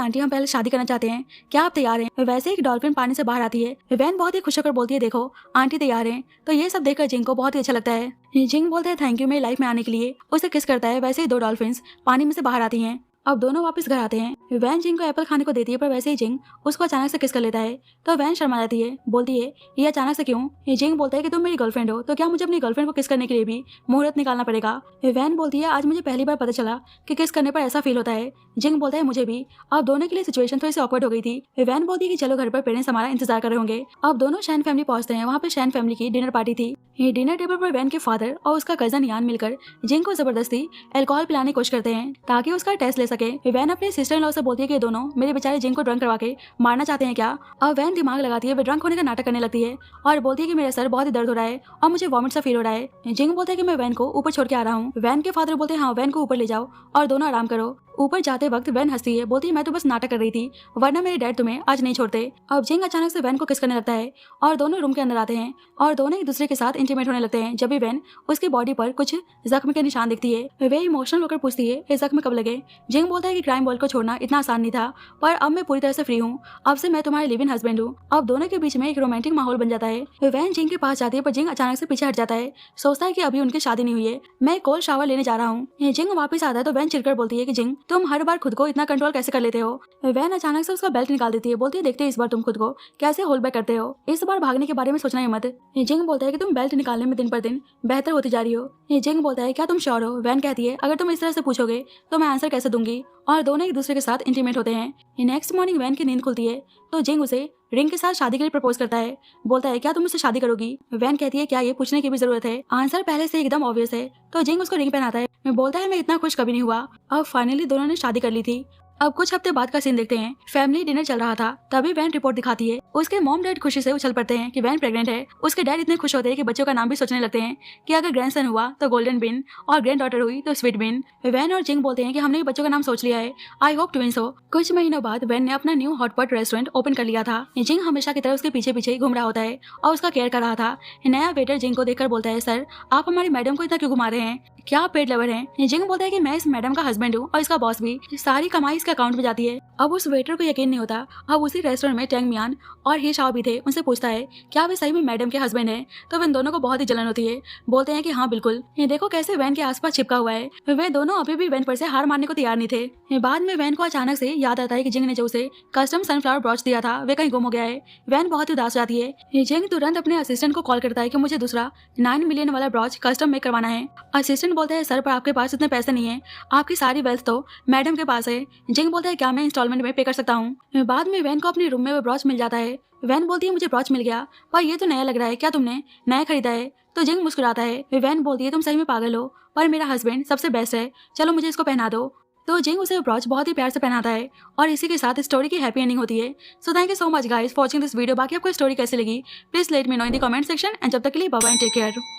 आंटी हम पहले शादी करना चाहते हैं, क्या आप तैयार हैं? वैसे एक डॉल्फिन पानी से बाहर आती है। वैन बहुत ही खुश होकर बोलती है देखो आंटी तैयार हैं। तो ये सब देखकर जिंग को बहुत ही अच्छा लगता है। जिंग बोलता है थैंक यू मेरी लाइफ में आने के लिए, उसे किस करता है। वैसे ही दो डॉल्फिन्स पानी में से बाहर आती हैं। अब दोनों वापस घर आते हैं। वैन जिंग को एप्पल खाने को देती है, पर वैसे ही जिंग उसको अचानक से किस कर लेता है। तो वैन शर्मा जाती है, बोलती है ये अचानक से क्यों? जिंग बोलता है कि तुम मेरी गर्लफ्रेंड हो, तो क्या मुझे अपनी गर्लफ्रेंड को किस करने के लिए भी मुहूर्त निकालना पड़ेगा? वैन बोलती है आज मुझे पहली बार पता चला कि किस करने पर ऐसा फील होता है। जिंग बोलता है मुझे भी। अब दोनों के लिए सिचुएशन थोड़ी सी ऑकवर्ड हो गई थी। वैन बोलती है कि चलो घर पर पेरेंट्स हमारा इंतजार कर रहे होंगे। अब दोनों शैन फैमिली पहुंचते हैं। वहाँ पे शैन फैमिली की डिनर पार्टी थी। डिनर टेबल पर वैन के फादर और उसका कजन यान मिलकर जिंग को जबरदस्ती अल्कोहल पिलाने की कोशिश करते हैं ताकि उसका टेस्ट ले सके। वैन अपने सिस्टर इन लॉ से बोलती है कि दोनों मेरे बेचारे जिंग को ड्रंक करवा के मारना चाहते हैं क्या? अब वैन दिमाग लगाती है, वे ड्रंक होने का नाटक करने लगती है और बोलती है कि मेरा सर बहुत ही दर्द हो रहा है और मुझे वॉमिट सा फील हो रहा है। जिंग बोलता है कि मैं वैन को ऊपर छोड़ के आ रहा हूँ। वैन के फादर बोलते हैं हाँ वैन को ऊपर ले जाओ और दोनों आराम करो। ऊपर जाते वक्त वैन हंसती है, बोलती है मैं तो बस नाटक कर रही थी, वरना मेरे डैड तुम्हें आज नहीं छोड़ते। अब जिंग अचानक से वैन को किस करने लगता है और दोनों रूम के अंदर आते हैं और दोनों एक दूसरे के साथ इंटीमेट होने लगते हैं। जब भी वैन उसकी बॉडी पर कुछ जख्म के निशान दिखती है, वे इमोशनल होकर पूछती है ये जख्म कब लगे? जिंग बोलता है कि क्राइम वर्ल्ड को छोड़ना इतना आसान नहीं था, पर अब मैं पूरी तरह से फ्री हूँ, अब से मैं तुम्हारे लिव इन हस्बैंड हूँ। अब दोनों के बीच में एक रोमांटिक माहौल बन जाता है। वैन जिंग के पास जाती है, पर जिंग अचानक से पीछे हट जाता है, सोचता है कि अभी उनकी शादी नहीं हुई है, मैं कोल्ड शावर लेने जा रहा हूँ। जिंग वापस आता है तो वैन चिढ़कर बोलती है कि जिंग तुम हर बार खुद को इतना कंट्रोल कैसे कर लेते हो? वैन अचानक से उसका बेल्ट निकाल देती है, बोलती है देखते हैं इस बार तुम खुद को कैसे होल्ड बैक करते हो, इस बार भागने के बारे में सोचना ही मत। जिंग बोलता है कि तुम बेल्ट निकालने में दिन पर दिन बेहतर होती जा रही हो। जिंग बोलता है क्या तुम श्योर हो? वैन कहती है अगर तुम इस तरह से पूछोगे तो मैं आंसर कैसे दूंगी? और दोनों एक दूसरे के साथ इंटीमेट होते हैं। नेक्स्ट मॉर्निंग वैन की नींद खुलती है तो जिंग उसे रिंग के साथ शादी के लिए प्रपोज करता है, बोलता है क्या तुम मुझसे शादी करोगी? वैन कहती है क्या ये पूछने की भी जरूरत है, आंसर पहले से एकदम ऑब्वियस है। तो जिंग उसको रिंग पहनाता है, बोलता है मैं इतना खुश कभी नहीं हुआ। अब फाइनली दोनों ने शादी कर ली थी। अब कुछ हफ्ते बाद का सीन देखते हैं। फैमिली डिनर चल रहा था, तभी वैन रिपोर्ट दिखाती है। उसके मॉम डैड खुशी से उछल पड़ते हैं कि वैन प्रेग्नेंट है। उसके डैड इतने खुश होते हैं कि बच्चों का नाम भी सोचने लगते हैं कि अगर ग्रैंडसन हुआ तो गोल्डन बिन और ग्रैंड डॉटर हुई तो स्वीट बिन। वैन और जिंग बोलते हैं कि हमने बच्चों का नाम सोच लिया है, आई होप ट्विंस हो। कुछ महीनों बाद वैन ने अपना न्यू हॉटपॉट रेस्टोरेंट ओपन कर लिया था। जिंग हमेशा की तरह उसके पीछे पीछे घूम रहा होता है और उसका केयर कर रहा था। नया वेटर जिंग को देखकर बोलता है सर आप हमारी मैडम को इतना क्यों घुमा रहे हैं, क्या आप पेट लवर हैं? जिंग बोलता है कि मैं इस मैडम का हस्बैंड हूँ और इसका बॉस भी, सारी कमाई इसके अकाउंट में जाती है। अब उस वेटर को यकीन नहीं होता। अब उसी रेस्टोरेंट में टेंग मियान और ही शाओ भी थे। उनसे पूछता है क्या वे सही में मैडम के हस्बैंड है? तो इन दोनों को बहुत ही जलन होती है, बोलते हैं कि हाँ बिल्कुल, ये देखो कैसे वैन के आसपास चिपका हुआ है। वे दोनों अभी भी वैन पर से हार मारने को तैयार नहीं थे। बाद में वैन को अचानक से याद आता है कि जिंग ने जो उसे कस्टम सनफ्लावर ब्रॉच दिया था वे कहीं गुम हो गया है। वैन बहुत उदास जाती है। जिंग तुरंत अपने असिस्टेंट को कॉल करता है कि मुझे दूसरा 9 मिलियन वाला ब्रॉच कस्टम मेक करवाना है। असिस्टेंट बोलता है सर पर आपके पास इतने पैसे नहीं है, आपकी सारी वेल्थ तो मैडम के पास है। जिंग बोलता है क्या मैं इंस्टॉलमेंट में पे कर सकता हूँ? बाद में वैन को अपने रूम में वो ब्रॉच मिल जाता है। वैन बोलती है मुझे ब्रॉच मिल गया, पर ये तो नया लग रहा है, क्या तुमने नया खरीदा है? तो जिंग मुस्कुराता है। वैन बोलती है तुम सही में पागल हो, पर मेरा हस्बैंड सबसे बेस्ट है, चलो मुझे इसको पहना दो। तो जिंग उसे ब्रॉच बहुत ही प्यार से पहनाता है और इसी के साथ स्टोरी की हैप्पी एंडिंग होती है। So thank you so much guys for watching this video. बाकी आपको स्टोरी कैसी लगी please let me know in the comment section and जब तक के लिए bye bye and take care.